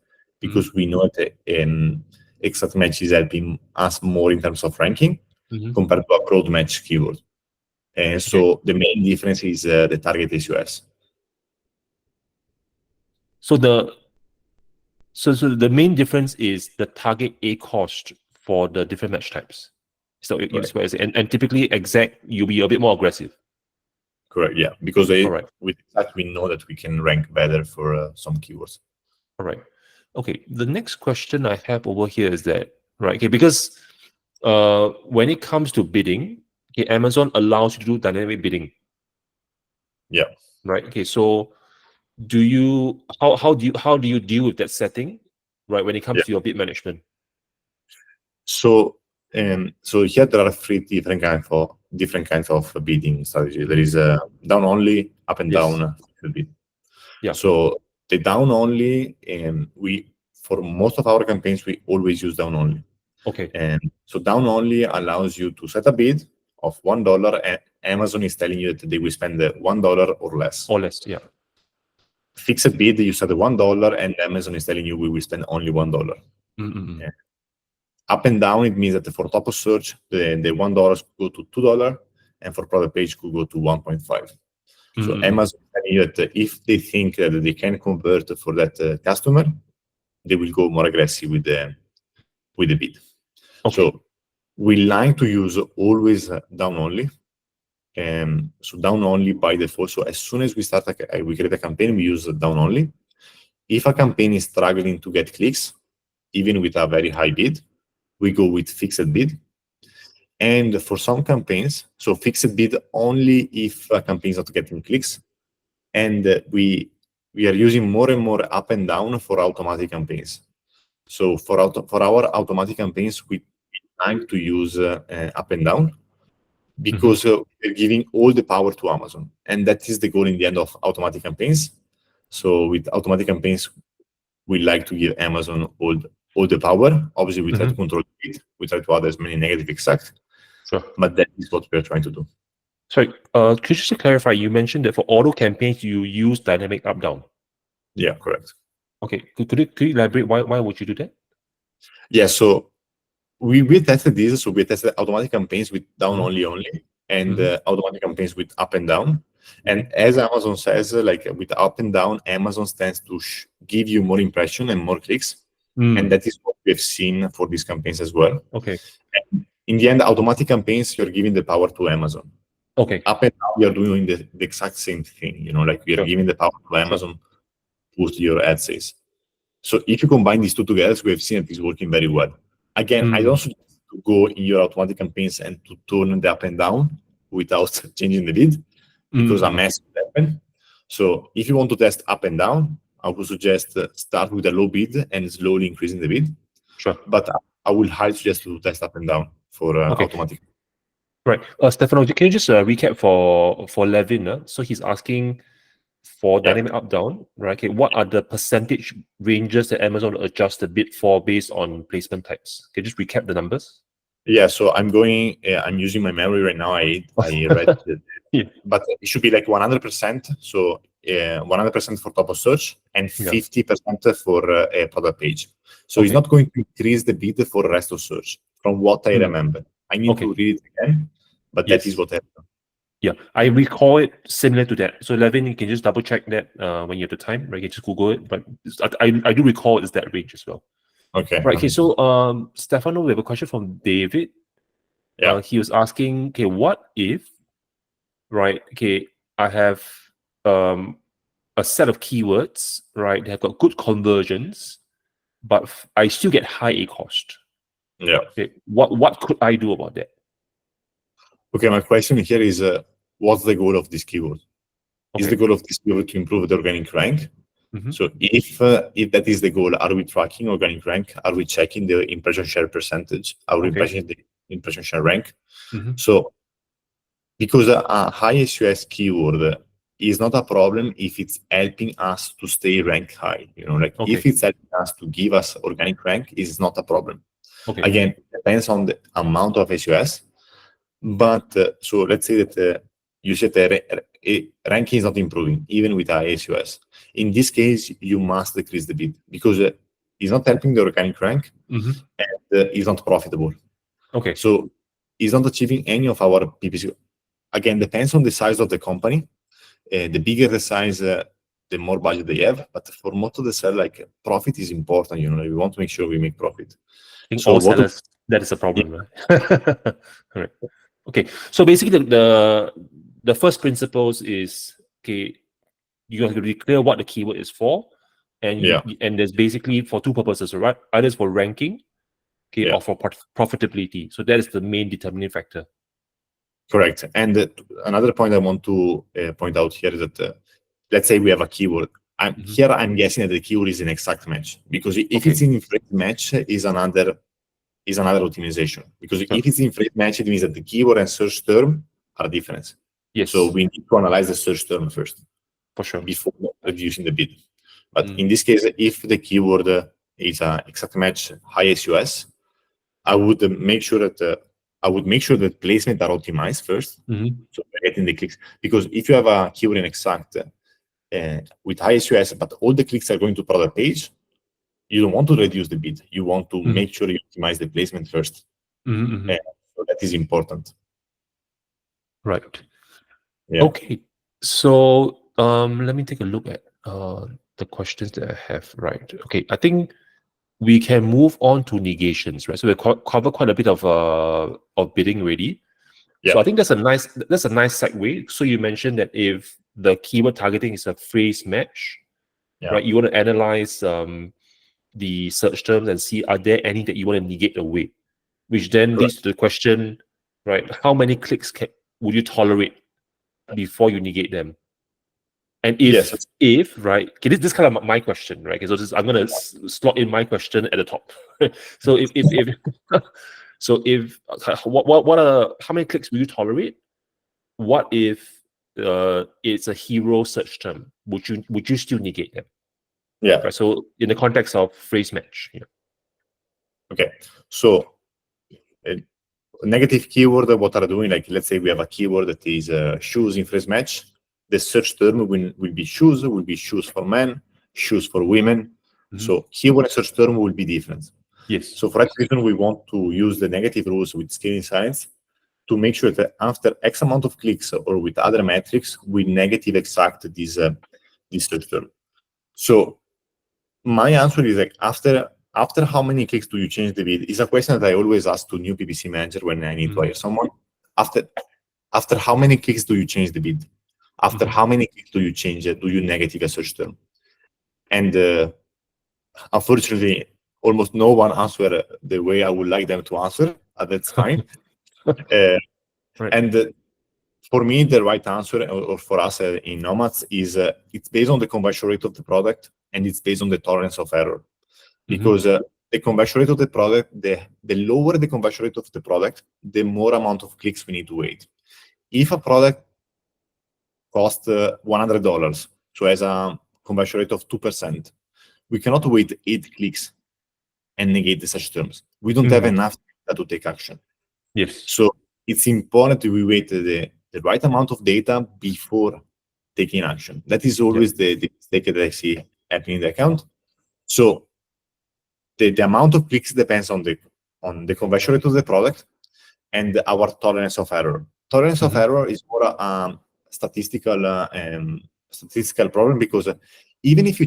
[SPEAKER 1] because we know that exact match is helping us more in terms of ranking compared to a broad match keyword. And so the main difference is the target SUS.
[SPEAKER 2] So the main difference is the target A cost for the different match types. So and typically exact, you'll be a bit more aggressive.
[SPEAKER 1] Correct. Yeah, because with exact we know that we can rank better for some keywords.
[SPEAKER 2] All right. Okay. The next question I have over here is that because when it comes to bidding, Amazon allows you to do dynamic bidding.
[SPEAKER 1] Yeah.
[SPEAKER 2] Right. Okay. So how do you deal with that setting, right, when it comes to your bid management?
[SPEAKER 1] So here there are three different kinds of bidding strategy. There is down only, up and down bid.
[SPEAKER 2] Yeah.
[SPEAKER 1] So the down only, for most of our campaigns we always use down only.
[SPEAKER 2] Okay.
[SPEAKER 1] And so down only allows you to set a bid of $1, and Amazon is telling you that they will spend $1 or less.
[SPEAKER 2] Or less, yeah.
[SPEAKER 1] Fixed bid, you set $1, and Amazon is telling you we will spend only $1. Yeah. Up and down, it means that for top of search, the $1 could go to $2, and for product page could go to 1.5. So Amazon is telling you that if they think that they can convert for that customer, they will go more aggressive with the bid.
[SPEAKER 2] Okay.
[SPEAKER 1] So we like to use always down only. So down only by default. So as soon as we create a campaign, we use down only. If a campaign is struggling to get clicks, even with a very high bid, we go with fixed bid. And for some campaigns, so fixed bid only if a campaign is not getting clicks. And we are using more and more up and down for automatic campaigns. So for our automatic campaigns, we like to use up and down because we're giving all the power to Amazon. And that is the goal in the end of automatic campaigns. So with automatic campaigns, we like to give Amazon all the power. Obviously, we try to control it. We try to add as many negative exact.
[SPEAKER 2] Sure.
[SPEAKER 1] But that is what we're trying to do.
[SPEAKER 2] Sorry, could you just clarify, you mentioned that for auto campaigns, you use dynamic up-down.
[SPEAKER 1] Yeah, correct.
[SPEAKER 2] Okay, could you elaborate why would you do that?
[SPEAKER 1] Yeah, so we tested this. So we tested automatic campaigns with down only, and automatic campaigns with up and down. And as Amazon says, like with up and down, Amazon tends to give you more impression and more clicks. And that is what we've seen for these campaigns as well.
[SPEAKER 2] Okay.
[SPEAKER 1] And in the end, automatic campaigns, you're giving the power to Amazon.
[SPEAKER 2] Okay.
[SPEAKER 1] Up and down, you're doing the exact same thing. Like we are giving the power to Amazon to boost your ad sales. So if you combine these two together, we have seen it is working very well. Again, I don't suggest to go in your automatic campaigns and to turn the up and down without changing the bid, because a mess will happen. So if you want to test up and down, I would suggest start with a low bid and slowly increasing the bid.
[SPEAKER 2] Sure.
[SPEAKER 1] But I will highly suggest to test up and down for automatic.
[SPEAKER 2] Right. Stefano, can you just recap for Levin? So he's asking for dynamic up-down, right? Okay, what are the percentage ranges that Amazon will adjust the bid for based on placement types? Can you just recap the numbers?
[SPEAKER 1] Yeah, so I'm using my memory right now. I read it, but it should be like 100%. So 100% for top of search and 50% for a product page. So it's not going to increase the bid for the rest of search, from what I remember. I need to read it again, but that is what happened.
[SPEAKER 2] Yeah, I recall it similar to that. So Levin, you can just double check that when you have the time, right? You can just Google it, but I do recall it's that range as well.
[SPEAKER 1] Okay.
[SPEAKER 2] Right. Okay. So Stefano, we have a question from David.
[SPEAKER 1] Yeah.
[SPEAKER 2] He was asking, okay, what if, right? Okay, I have a set of keywords, right? They have got good conversions, but I still get high A cost.
[SPEAKER 1] Yeah.
[SPEAKER 2] Okay, what could I do about that?
[SPEAKER 1] Okay, my question here is, what's the goal of this keyword? Is the goal of this keyword to improve the organic rank? So if that is the goal, are we tracking organic rank? Are we checking the impression share percentage? Are we measuring the impression share rank? So because a high SUS keyword is not a problem if it's helping us to stay rank high. Like if it's helping us to give us organic rank, is not a problem. Again, it depends on the amount of SUS. But so let's say that you said that ranking is not improving, even with high SUS. In this case, you must decrease the bid because it's not helping the organic rank and it's not profitable. So it's not achieving any of our PPC. Again, depends on the size of the company. The bigger the size, the more budget they have. But for most of the sellers, like profit is important. We want to make sure we make profit.
[SPEAKER 2] I think all sellers, that is a problem, right? Correct. Okay, so basically the first principles is, okay, you have to be clear what the keyword is for, and and there's basically for two purposes, right? Either it's for ranking, or for profitability. So that is the main determining factor.
[SPEAKER 1] Correct. And another point I want to point out here is that let's say we have a keyword. Here I'm guessing that the keyword is an exact match, because if it's in phrase match is another optimization. Because if it's in phrase match, it means that the keyword and search term are different. So we need to analyze the search term first,
[SPEAKER 2] for sure,
[SPEAKER 1] before reducing the bid. But in this case, if the keyword is an exact match, high SUS, I would make sure that placement are optimized first, so we're getting the clicks. Because if you have a keyword in exact with high SUS, but all the clicks are going to product page, you don't want to reduce the bid. You want to make sure you optimize the placement first. So that is important.
[SPEAKER 2] Right. Yeah. Okay. So let me take a look at the questions that I have. Right. Okay. I think we can move on to negations, right? So we covered quite a bit of bidding already. So I think that's a nice segue. So you mentioned that if the keyword targeting is a phrase match, right? You want to analyze the search terms and see are there any that you want to negate away, which then leads to the question, right? How many clicks would you tolerate before you negate them? And if right, okay, this is kind of my question, right? Okay, so I'm gonna slot in my question at the top. So what are how many clicks will you tolerate? What if it's a hero search term? Would you still negate them?
[SPEAKER 1] Yeah.
[SPEAKER 2] Right. So in the context of phrase match.
[SPEAKER 1] Okay. So negative keyword, what are doing? Like let's say we have a keyword that is shoes in phrase match. The search term will be shoes for men, shoes for women. So keyword and search term will be different.
[SPEAKER 2] Yes.
[SPEAKER 1] So for that reason, we want to use the negative rules with scaling science to make sure that after X amount of clicks or with other metrics, we negative exact this search term. So my answer is like after how many clicks do you change the bid? Is a question that I always ask to new PPC manager when I need to hire someone. After how many clicks do you change the bid? After how many clicks do you change it? Do you negative a search term? And unfortunately, almost no one answer the way I would like them to answer. That's fine. Right. And for me, the right answer, or for us in Nomads, is it's based on the conversion rate of the product and it's based on the tolerance of error. Because the conversion rate of the product, the lower the conversion rate of the product, the more amount of clicks we need to wait. If a product costs $100, so has a conversion rate of 2%, we cannot wait 8 clicks and negate the search terms. We don't have enough data to take action.
[SPEAKER 2] Yes.
[SPEAKER 1] So it's important that we wait the right amount of data before taking action. That is always the mistake that I see happening in the account. So the amount of clicks depends on the conversion rate of the product and our tolerance of error. Tolerance of error is more a statistical problem, because even if you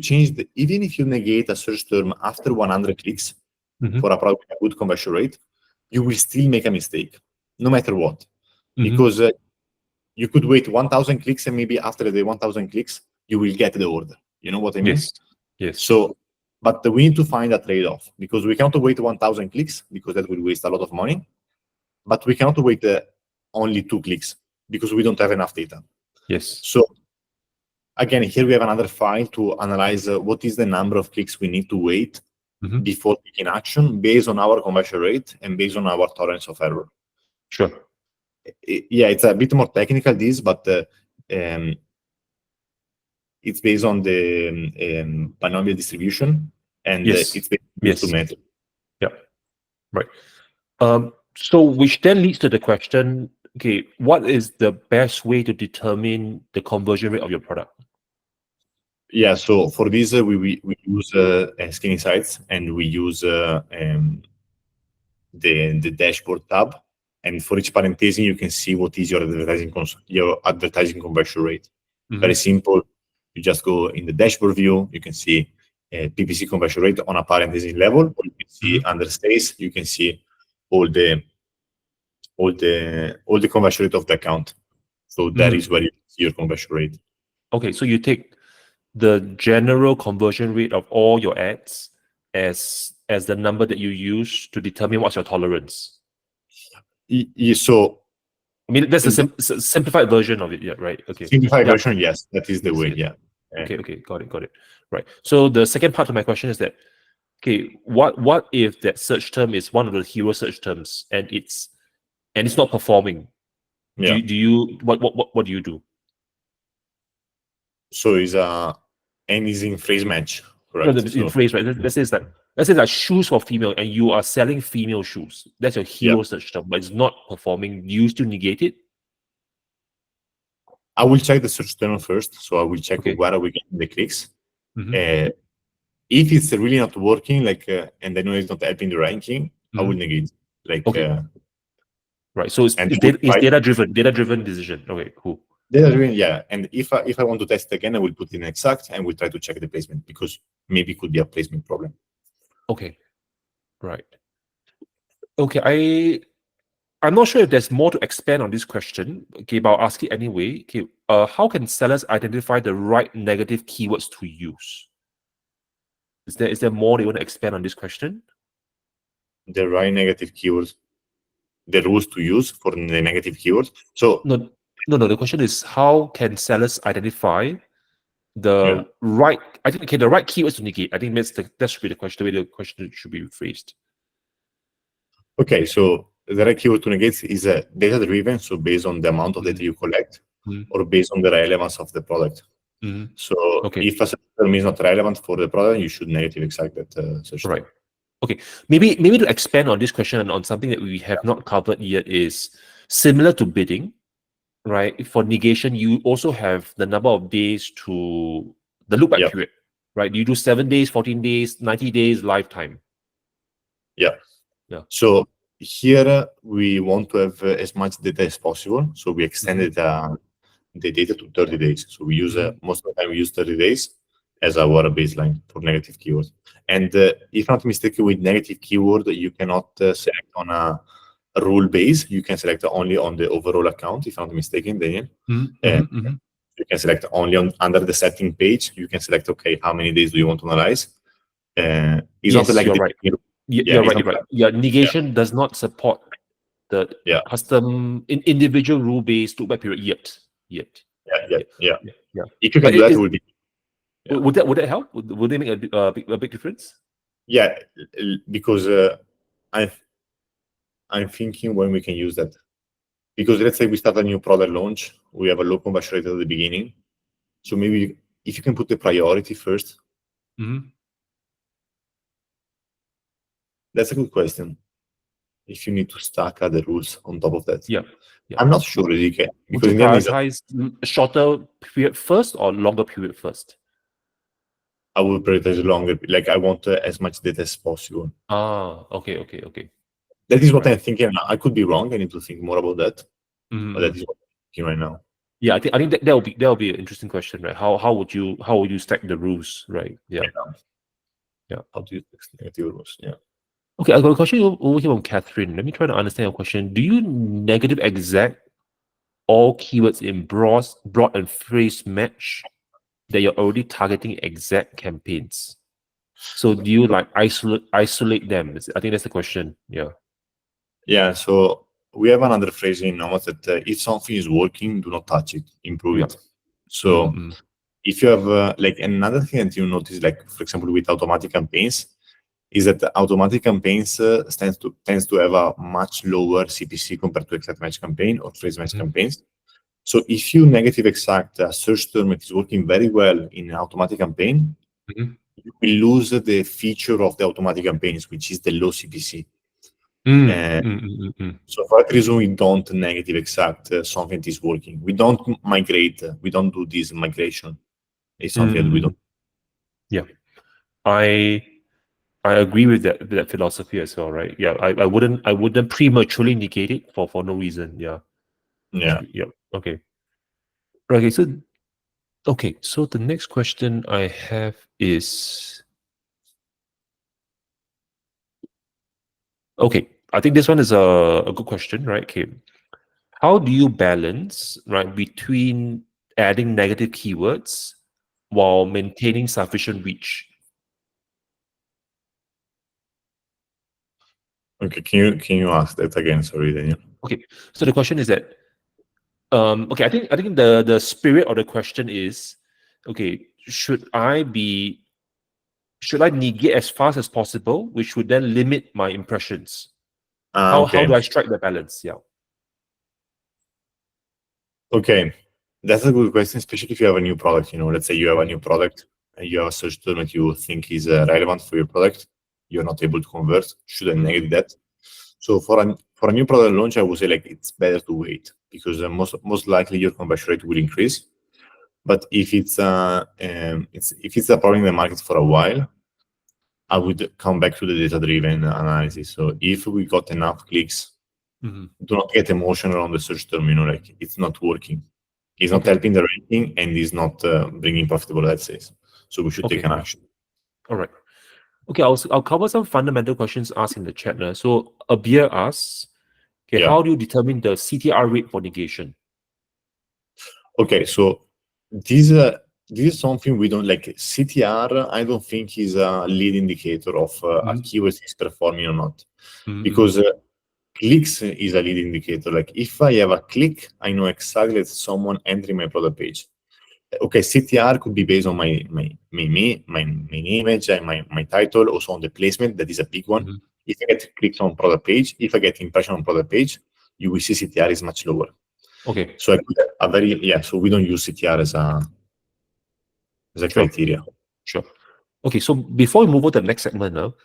[SPEAKER 1] negate a search term after 100 clicks for a product with a good conversion rate, you will still make a mistake, no matter what, because you could wait 1,000 clicks and maybe after the 1,000 clicks you will get the order. You know what I mean?
[SPEAKER 2] Yes.
[SPEAKER 1] So, but we need to find a trade-off, because we cannot wait 1,000 clicks because that will waste a lot of money. But we cannot wait only 2 clicks because we don't have enough data.
[SPEAKER 2] Yes.
[SPEAKER 1] So again, here we have another file to analyze what is the number of clicks we need to wait before taking action based on our conversion rate and based on our tolerance of error.
[SPEAKER 2] Sure.
[SPEAKER 1] Yeah, it's a bit more technical, this, but it's based on the binomial distribution, and
[SPEAKER 2] Yes.
[SPEAKER 1] it's based on these two methods.
[SPEAKER 2] Yeah. Right. So which then leads to the question, okay, what is the best way to determine the conversion rate of your product?
[SPEAKER 1] Yeah, so for this, we use Skin Insights, and we use the dashboard tab. And for each parenthesis, you can see what is your advertising conversion rate. Very simple. You just go in the dashboard view. You can see PPC conversion rate on a parenthesis level. Or you can see under stays. You can see all the conversion rate of the account. So that is where you see your conversion rate.
[SPEAKER 2] Okay, so you take the general conversion rate of all your ads as the number that you use to determine what's your tolerance.
[SPEAKER 1] So
[SPEAKER 2] I mean, that's the simplified version of it, yeah, right? Okay.
[SPEAKER 1] Simplified version, yes, that is the way, yeah.
[SPEAKER 2] Okay, got it. Right. So the second part of my question is that, okay, what if that search term is one of the hero search terms and it's not performing?
[SPEAKER 1] Yeah.
[SPEAKER 2] Do you what do you do?
[SPEAKER 1] So is in phrase match, correct?
[SPEAKER 2] No, in phrase, right? Let's say that shoes for female, and you are selling female shoes. That's your hero search term, but it's not performing. Do you still negate it?
[SPEAKER 1] I will check the search term first. So I will check where are we getting the clicks. If it's really not working, and I know it's not helping the ranking, I will negate.
[SPEAKER 2] Right. So it's data-driven decision. Okay, cool.
[SPEAKER 1] Data-driven, yeah. And if I want to test again, I will put in exact and we'll try to check the placement because maybe it could be a placement problem.
[SPEAKER 2] Okay. Right. Okay, I'm not sure if there's more to expand on this question, okay, but I'll ask it anyway. Okay, how can sellers identify the right negative keywords to use? Is there more they want to expand on this question?
[SPEAKER 1] The right negative keywords, the rules to use for the negative keywords. So
[SPEAKER 2] no. The question is how can sellers identify the right? I think the right keywords to negate. I think that should be the question. The way the question should be phrased.
[SPEAKER 1] Okay, so the right keyword to negate is data-driven, so based on the amount of data you collect, or based on the relevance of the product. So if a search term is not relevant for the product, you should negative exact that search term.
[SPEAKER 2] Okay, maybe to expand on this question and on something that we have not covered yet is similar to bidding, right? For negation, you also have the number of days to the lookback period, right? You do 7 days, 14 days, 90 days, lifetime.
[SPEAKER 1] Yeah. So here we want to have as much data as possible. So we extended the data to 30 days. So we use most of the time we use 30 days as our baseline for negative keywords. And if not mistaken, with negative keyword, you cannot select on a rule base. You can select only on the overall account, if I'm not mistaken, Daniel. You can select only under the setting page. You can select, okay, how many days do you want to analyze? It's not like
[SPEAKER 2] you're right. You're right. Yeah, negation does not support the custom individual rule-based loopback period yet.
[SPEAKER 1] Yeah. If you can do that, it would be.
[SPEAKER 2] Would that help? Would they make a big difference?
[SPEAKER 1] Yeah, because I'm thinking when we can use that. Because let's say we start a new product launch, we have a low conversion rate at the beginning. So maybe if you can put the priority first. That's a good question. If you need to stack other rules on top of that.
[SPEAKER 2] Yeah.
[SPEAKER 1] I'm not sure that you can.
[SPEAKER 2] Would you prioritize shorter period first or longer period first?
[SPEAKER 1] I would prioritize longer. I want as much data as possible.
[SPEAKER 2] Okay.
[SPEAKER 1] That is what I'm thinking. I could be wrong. I need to think more about that. But that is what I'm thinking right now.
[SPEAKER 2] Yeah, I think that will be an interesting question, right? How would you stack the rules, right? Yeah.
[SPEAKER 1] How do you stack the rules? Yeah.
[SPEAKER 2] Okay, I got a question over here from Catherine. Let me try to understand your question. Do you negative exact all keywords in broad and phrase match that you're already targeting exact campaigns? So do you isolate them? I think that's the question. Yeah.
[SPEAKER 1] Yeah. So we have another phrase in Nomad that if something is working, do not touch it, improve
[SPEAKER 2] Yeah.
[SPEAKER 1] it. So if you have like another thing that you notice, like for example with automatic campaigns, is that automatic campaigns tends to have a much lower CPC compared to exact match campaign or phrase match campaigns. So if you negative exact a search term that is working very well in an automatic campaign, you will lose the feature of the automatic campaigns, which is the low CPC. So for that reason, we don't negative exact something that is working. We don't migrate. We don't do this migration. It's something that we don't.
[SPEAKER 2] Yeah, I agree with that philosophy as well, right? Yeah, I wouldn't prematurely negate it for no reason. Yeah.
[SPEAKER 1] Yeah.
[SPEAKER 2] Okay. Okay, so the next question I have is, okay, I think this one is a good question, right? Okay, how do you balance, right, between adding negative keywords while maintaining sufficient reach?
[SPEAKER 1] Okay, can you ask that again? Sorry, Daniel.
[SPEAKER 2] Okay, so the question is that, okay, I think the spirit of the question is, okay, should I negate as fast as possible, which would then limit my impressions? How do I strike the balance? Yeah.
[SPEAKER 1] Okay, that's a good question, especially if you have a new product. Let's say you have a new product and you have a search term that you think is relevant for your product. You're not able to convert. Should I negate that? So for a new product launch, I would say like it's better to wait because most likely your conversion rate will increase. But if it's a problem in the market for a while, I would come back to the data-driven analysis. So if we got enough clicks, do not get emotional on the search term. Like it's not working. It's not helping the ranking and is not bringing profitable ad sales. So we should take an action.
[SPEAKER 2] All right. Okay, I'll cover some fundamental questions asked in the chat now. So Abir asks, okay, how do you determine the CTR rate for negation?
[SPEAKER 1] Okay, so this is something we don't like. CTR, I don't think is a lead indicator of a keyword is performing or not, because clicks is a lead indicator. Like if I have a click, I know exactly that someone entering my product page. Okay, CTR could be based on my image and my title, also on the placement. That is a big one. If I get clicks on product page, if I get impression on product page, you will see CTR is much lower.
[SPEAKER 2] Okay.
[SPEAKER 1] So so we don't use CTR as a criteria.
[SPEAKER 2] Sure. Okay, so before we move on to the next segment now,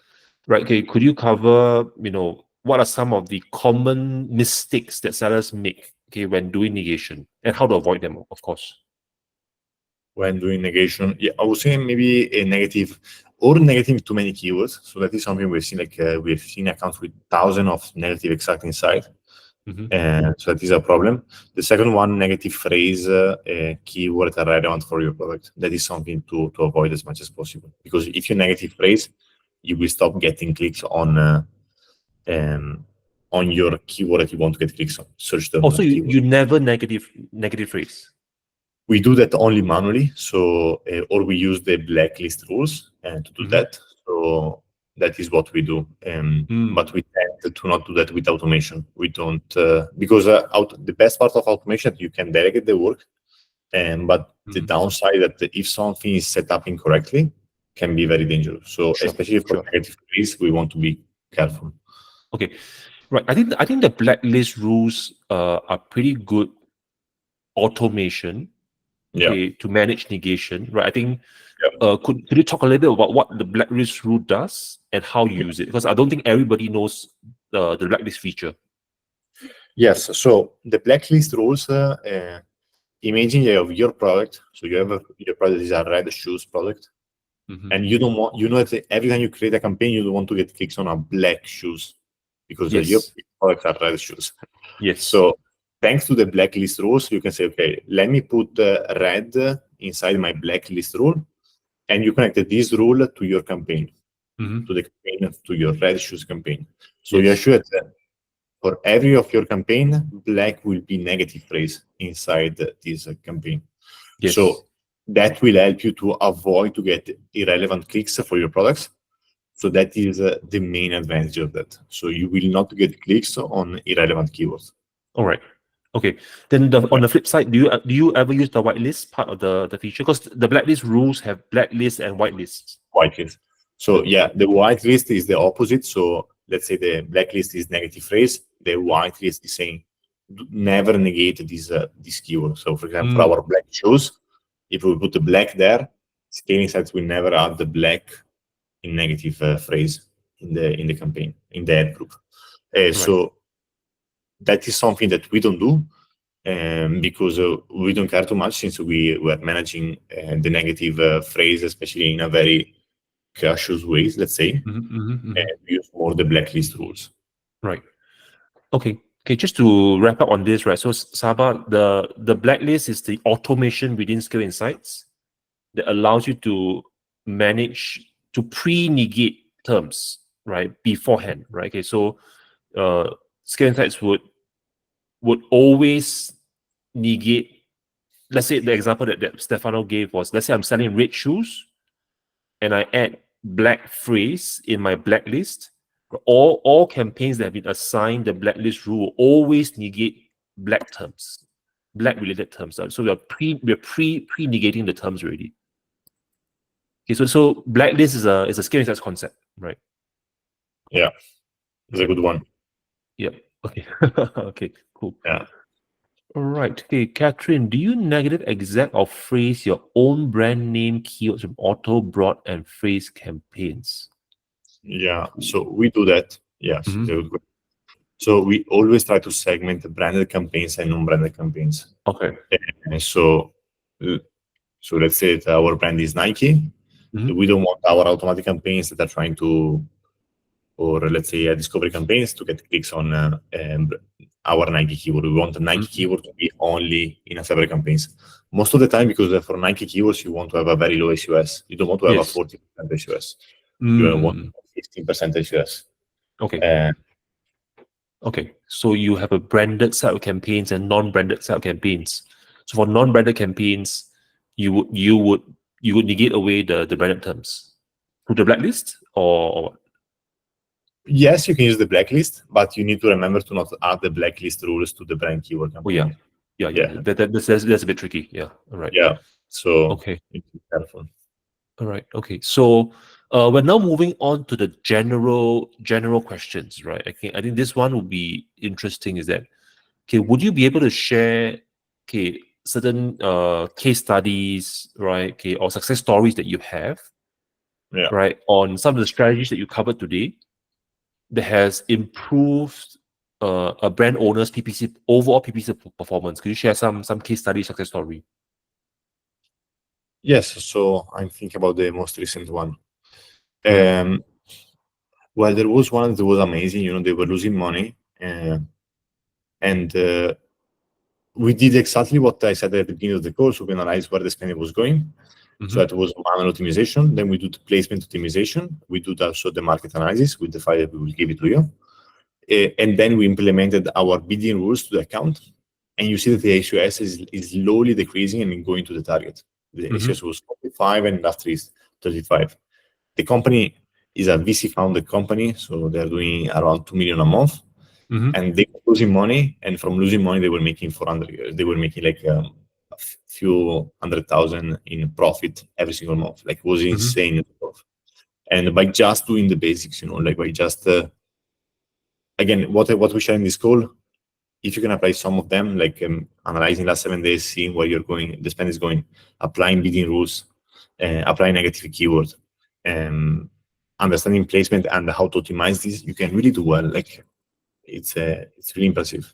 [SPEAKER 2] right? Okay, could you cover, what are some of the common mistakes that sellers make, okay, when doing negation, and how to avoid them, of course?
[SPEAKER 1] When doing negation, I would say maybe a negative too many keywords. So that is something we've seen. Like we've seen accounts with thousands of negative exact inside. And so that is a problem. The second one, negative phrase, keywords are relevant for your product. That is something to avoid as much as possible. Because if you negative phrase, you will stop getting clicks on your keyword that you want to get clicks on. Search term.
[SPEAKER 2] Also, you never negative phrase.
[SPEAKER 1] We do that only manually. So or we use the blacklist rules to do that. So that is what we do. But we tend to not do that with automation. We don't, because the best part of automation, you can delegate the work. But the downside that if something is set up incorrectly, can be very dangerous. So especially for negative phrase, we want to be careful.
[SPEAKER 2] Okay, right. I think the blacklist rules are pretty good automation. Okay, to manage negation, right? I think could you talk a little bit about what the blacklist rule does and how you use it? Because I don't think everybody knows the blacklist feature.
[SPEAKER 1] Yes. So the blacklist rules, imagine you have your product. So you have your product is a red shoes product, and you don't want that every time you create a campaign, you don't want to get clicks on a black shoes because your products are red shoes.
[SPEAKER 2] Yes.
[SPEAKER 1] So thanks to the blacklist rules, you can say, okay, let me put red inside my blacklist rule, and you connect this rule to your campaign, to the campaign, to your red shoes campaign. So you assure that for every of your campaign, black will be negative phrase inside this campaign.
[SPEAKER 2] Yes.
[SPEAKER 1] So that will help you to avoid to get irrelevant clicks for your products. So that is the main advantage of that. So you will not get clicks on irrelevant keywords.
[SPEAKER 2] All right. Okay. Then on the flip side, do you ever use the whitelist part of the feature? Because the blacklist rules have blacklist and whitelists.
[SPEAKER 1] Whitelist. So yeah, the whitelist is the opposite. So let's say the blacklist is negative phrase. The whitelist is saying never negate this keyword. So for example, for our black shoes, if we put the black there, scaling sites will never add the black in negative phrase in the campaign, in the ad group. So that is something that we don't do because we don't care too much, since we were managing the negative phrase, especially in a very cautious ways, let's say. We use more the blacklist rules.
[SPEAKER 2] Right. Okay. Okay, just to wrap up on this, right? So Sabah, the blacklist is the automation within Skill Insights that allows you to manage to pre-negate terms, right, beforehand, right? Okay, so Skill Insights would always negate. Let's say the example that Stefano gave was, let's say I'm selling red shoes and I add black phrase in my blacklist. All campaigns that have been assigned the blacklist rule always negate black terms, black related terms. So we're pre-negating the terms already. Okay, so blacklist is a Skill Insights concept, right?
[SPEAKER 1] Yeah, it's a good one.
[SPEAKER 2] Yeah. Okay. Okay. Cool.
[SPEAKER 1] Yeah.
[SPEAKER 2] All right. Okay, Catherine, do you negative exact or phrase your own brand name keywords from auto, broad, and phrase campaigns?
[SPEAKER 1] Yeah. So we do that. Yes. So we always try to segment the branded campaigns and non-branded campaigns.
[SPEAKER 2] Okay.
[SPEAKER 1] And so let's say that our brand is Nike. We don't want our automatic campaigns that are trying to, or let's say discovery campaigns, to get clicks on our Nike keyword. We want the Nike keyword to be only in a separate campaigns. Most of the time, because for Nike keywords, you want to have a very low SUS. You don't want to have a 40% SUS. You want 15% SUS.
[SPEAKER 2] Okay. Okay. So you have a branded set of campaigns and non-branded set of campaigns. So for non-branded campaigns, you would negate away the branded terms through the blacklist or what?
[SPEAKER 1] Yes, you can use the blacklist, but you need to remember to not add the blacklist rules to the brand keyword campaign.
[SPEAKER 2] Oh, yeah. That's a bit tricky. Yeah. All right.
[SPEAKER 1] Yeah. So
[SPEAKER 2] okay.
[SPEAKER 1] Be careful.
[SPEAKER 2] All right. Okay. So we're now moving on to the general questions, right? I think this one would be interesting. Is that okay? Would you be able to share certain case studies, right? Okay, or success stories that you have, right, on some of the strategies that you covered today that has improved a brand owner's PPC overall PPC performance? Could you share some case study success story?
[SPEAKER 1] Yes. So I'm thinking about the most recent one. Well, there was one that was amazing. They were losing money, and we did exactly what I said at the beginning of the course. We analyzed where the spending was going. So that was manual optimization. Then we do the placement optimization. We do also the market analysis with the file that we will give it to you. And then we implemented our bidding rules to the account. And you see that the ASUS is slowly decreasing and going to the target. The ASUS was 45 and industry is 35. The company is a VC-founded company, so they're doing around 2 million a month. And they were losing money, and from losing money, they were making 400. They were making like a few 100,000 in profit every single month. Like, it was insane. And by just doing the basics, like by just again, what we share in this call, if you can apply some of them, like analyzing last 7 days, seeing where you're going, the spend is going, applying bidding rules, applying negative keywords, understanding placement and how to optimize this, you can really do well. Like, it's really impressive.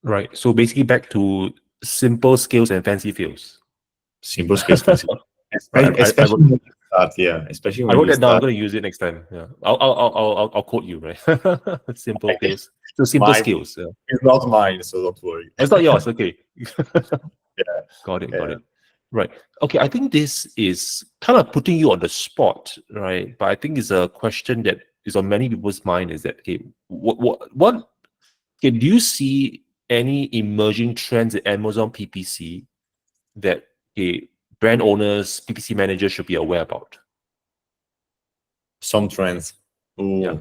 [SPEAKER 2] Right. So basically, back to simple skills and fancy feels.
[SPEAKER 1] Simple skills, fancy. Especially when you start. Yeah, especially when
[SPEAKER 2] I wrote
[SPEAKER 1] you
[SPEAKER 2] that down. I'm
[SPEAKER 1] start.
[SPEAKER 2] going to use it next time. Yeah, I'll quote you. Right. Simple skills. So simple skills. Yeah.
[SPEAKER 1] It's not mine, so don't worry.
[SPEAKER 2] It's not yours. Okay.
[SPEAKER 1] Yeah.
[SPEAKER 2] Got it. Right. Okay. I think this is kind of putting you on the spot, right? But I think it's a question that is on many people's mind. Is that okay? What? Okay, do you see any emerging trends in Amazon PPC that brand owners, PPC managers should be aware about?
[SPEAKER 1] Some trends.
[SPEAKER 2] Yeah.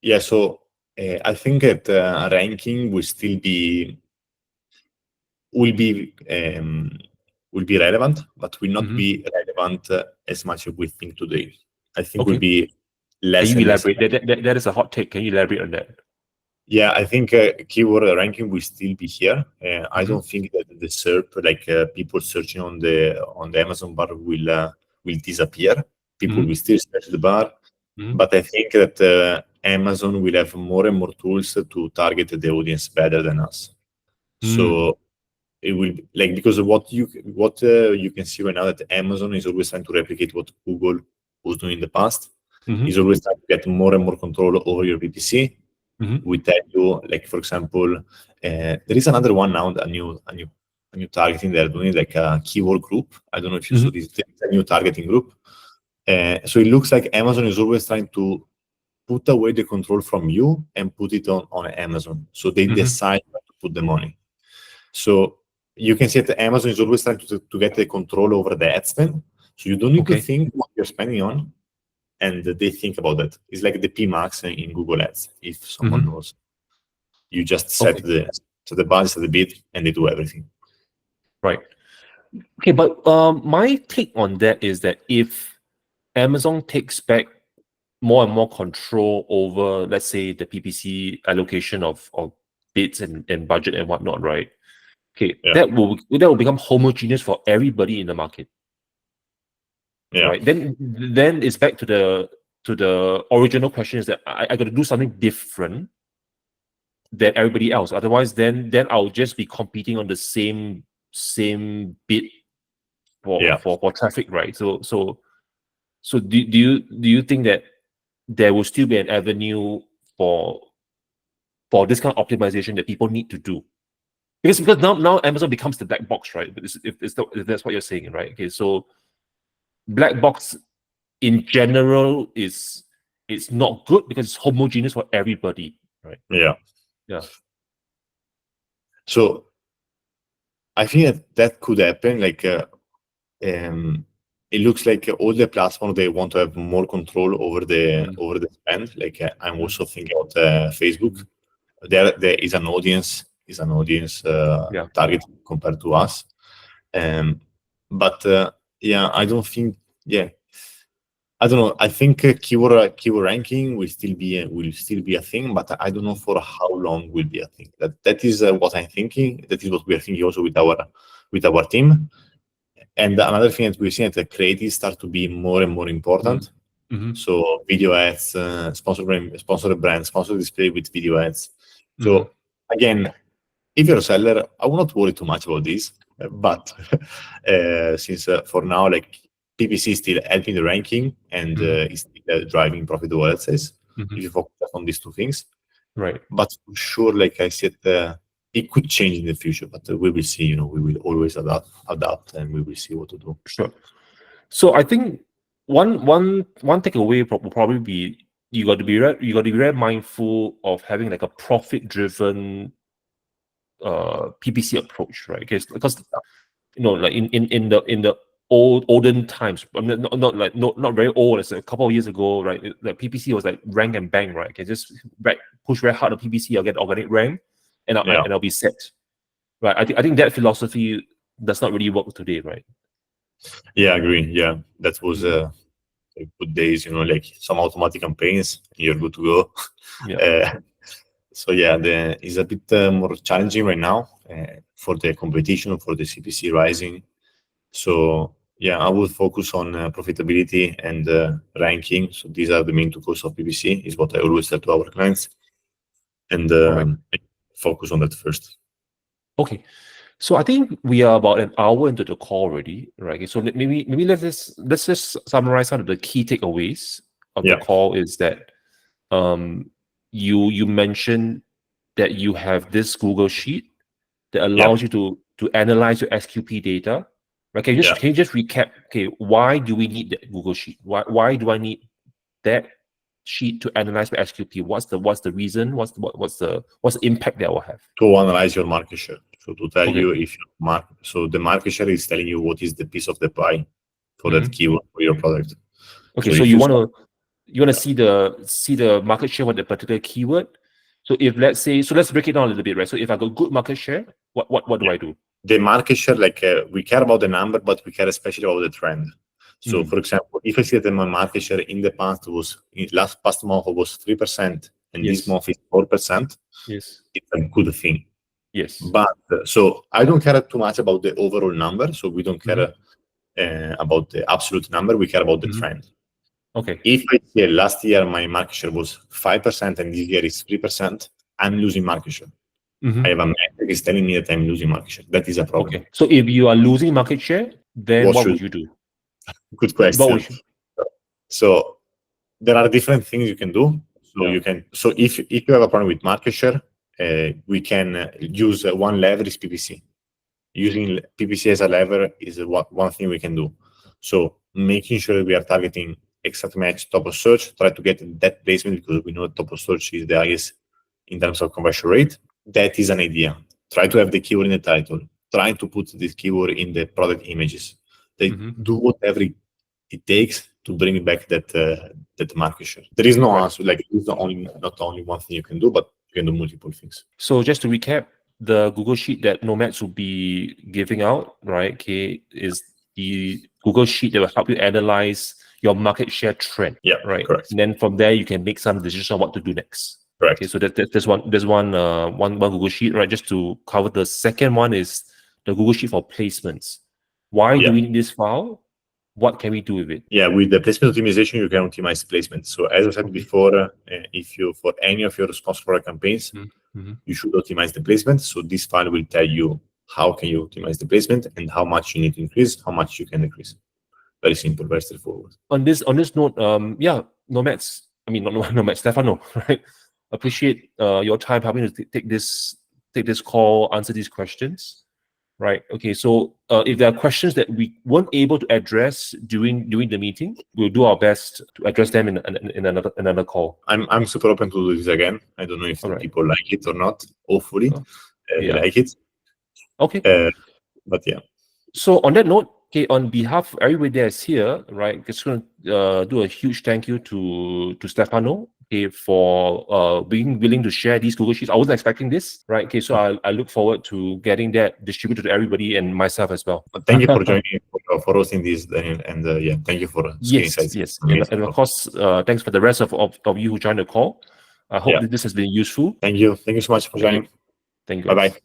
[SPEAKER 1] Yeah, so I think that ranking will be relevant, but will not be relevant as much as we think today. I think will be less.
[SPEAKER 2] Can you
[SPEAKER 1] and less.
[SPEAKER 2] elaborate? That is a hot take. Can you elaborate on that?
[SPEAKER 1] Yeah, I think keyword ranking will still be here. I don't think that the SERP, like people searching on the Amazon bar, will disappear. People will still search the bar, but I think that Amazon will have more and more tools to target the audience better than us. So it will because what you can see right now, that Amazon is always trying to replicate what Google was doing in the past. Is always trying to get more and more control over your PPC. We tell you, like, for example, there is another one now, a new targeting they're doing, like a keyword group. I don't know if you saw this. It's a new targeting group. So it looks like Amazon is always trying to put away the control from you and put it on Amazon. So they decide where to put the money. So you can see that Amazon is always trying to get the control over the ad spend. So you don't need to think what you're spending on, and they think about that. It's like the PMax in Google Ads, if someone knows. You just set the budget, set the bid, and they do everything.
[SPEAKER 2] Right. Okay, but my take on that is that if Amazon takes back more and more control over, let's say, the PPC allocation of bids and budget and whatnot, right? Okay, that will become homogeneous for everybody in the market.
[SPEAKER 1] Yeah.
[SPEAKER 2] Right. Then it's back to the original question, is that I got to do something different than everybody else. Otherwise, then I'll just be competing on the same bid for traffic, right? So do you think that there will still be an avenue for this kind of optimization that people need to do? Because now Amazon becomes the black box, right? If that's what you're saying, right? Okay, so black box in general it's not good because it's homogeneous for everybody, right? Yeah.
[SPEAKER 1] So I think that could happen. Like it looks like all the platforms, they want to have more control over the spend. Like I'm also thinking about Facebook. There is an audience target compared to us. But I don't think. I don't know. I think keyword ranking will still be a thing, but I don't know for how long will be a thing. That is what I'm thinking. That is what we are thinking also with our team. And another thing that we've seen, that the creatives start to be more and more important. So video ads, sponsored brand, sponsored display with video ads. So again, if you're a seller, I will not worry too much about this. But since for now, like, PPC is still helping the ranking and is still driving profitable ad sales, if you focus on these two things.
[SPEAKER 2] Right.
[SPEAKER 1] But for sure, like I said, it could change in the future, but we will see. We will always adapt, and we will see what to do.
[SPEAKER 2] Sure. So I think one takeaway will probably be you got to be very mindful of having like a profit-driven PPC approach, right? Because like in the olden times, I mean, not very old, it's a couple of years ago, right? Like PPC was like rank and bang, right? Okay, just push very hard on PPC, I'll get organic rank, and I'll be set, right? I think that philosophy does not really work today, right?
[SPEAKER 1] Yeah, I agree. Yeah, that was good days, like some automatic campaigns, you're good to go.
[SPEAKER 2] Yeah.
[SPEAKER 1] So yeah, it's a bit more challenging right now for the competition, for the CPC rising. So yeah, I will focus on profitability and ranking. So these are the main two goals of PPC, is what I always tell to our clients, and focus on that first.
[SPEAKER 2] Okay, so I think we are about an hour into the call already, right? Okay, so maybe let's just summarize some of the key takeaways of the call. Is that you mentioned that you have this Google sheet that allows you to analyze your SQP data. Right? Can you just recap? Okay, why do we need that Google sheet? Why do I need that sheet to analyze my SQP? What's the reason? What's the impact that will have?
[SPEAKER 1] To analyze your market share. So to tell you if so the market share is telling you what is the piece of the pie for that keyword for your product.
[SPEAKER 2] Okay, so you want to see the market share for the particular keyword. So if let's break it down a little bit, right? So if I got good market share, what do I do?
[SPEAKER 1] The market share, we care about the number, but we care especially about the trend. So for example, if I see that my market share in the past past month was 3%, and this month is 4%, it's a good thing.
[SPEAKER 2] Yes.
[SPEAKER 1] But so I don't care too much about the overall number. So we don't care about the absolute number. We care about the trend.
[SPEAKER 2] Okay.
[SPEAKER 1] If I see last year my market share was 5% and this year is 3%, I'm losing market share. I have a metric is telling me that I'm losing market share. That is a problem.
[SPEAKER 2] Okay. So if you are losing market share, then what would you do?
[SPEAKER 1] Good question. So there are different things you can do. So if you have a problem with market share, we can use one lever is PPC. Using PPC as a lever is one thing we can do. So making sure we are targeting exact match top of search, try to get that placement because we know top of search is the highest in terms of conversion rate. That is an idea. Try to have the keyword in the title. Try to put this keyword in the product images. They do whatever it takes to bring back that market share. There is no answer. It's not only one thing you can do, but you can do multiple things.
[SPEAKER 2] So just to recap, the Google Sheet that Nomads will be giving out, right? Okay, is the Google Sheet that will help you analyze your market share trend.
[SPEAKER 1] Yeah,
[SPEAKER 2] right.
[SPEAKER 1] Correct.
[SPEAKER 2] And then from there you can make some decisions on what to do next.
[SPEAKER 1] Correct.
[SPEAKER 2] Okay, so there's one Google Sheet, right? Just to cover the second one is the Google Sheet for placements. Why do we need this file? What can we do with it?
[SPEAKER 1] Yeah, with the placement optimization, you can optimize placement. So as I said before, if you for any of your sponsored product campaigns, you should optimize the placement. So this file will tell you how can you optimize the placement and how much you need to increase, how much you can decrease. Very simple, very straightforward.
[SPEAKER 2] On this note, Nomads. I mean, not Nomads, Stefano, right? Appreciate your time helping to take this call, answer these questions. Right. Okay. So if there are questions that we weren't able to address during the meeting, we'll do our best to address them in another call.
[SPEAKER 1] I'm super open to do this again. I don't know if people like it or not. Hopefully, they like it.
[SPEAKER 2] Okay.
[SPEAKER 1] But yeah.
[SPEAKER 2] So on that note, okay, on behalf of everybody that's here, right, just going to do a huge thank you to Stefano. Okay, for being willing to share these Google Sheets. I wasn't expecting this, right? Okay, so I look forward to getting that distributed to everybody and myself as well.
[SPEAKER 1] Thank you for joining, for hosting this, and thank you for
[SPEAKER 2] Yes, and of course, thanks for the rest of you who joined the call. I hope that this has been useful.
[SPEAKER 1] Thank you so much for joining.
[SPEAKER 2] Thank you.
[SPEAKER 1] Bye bye.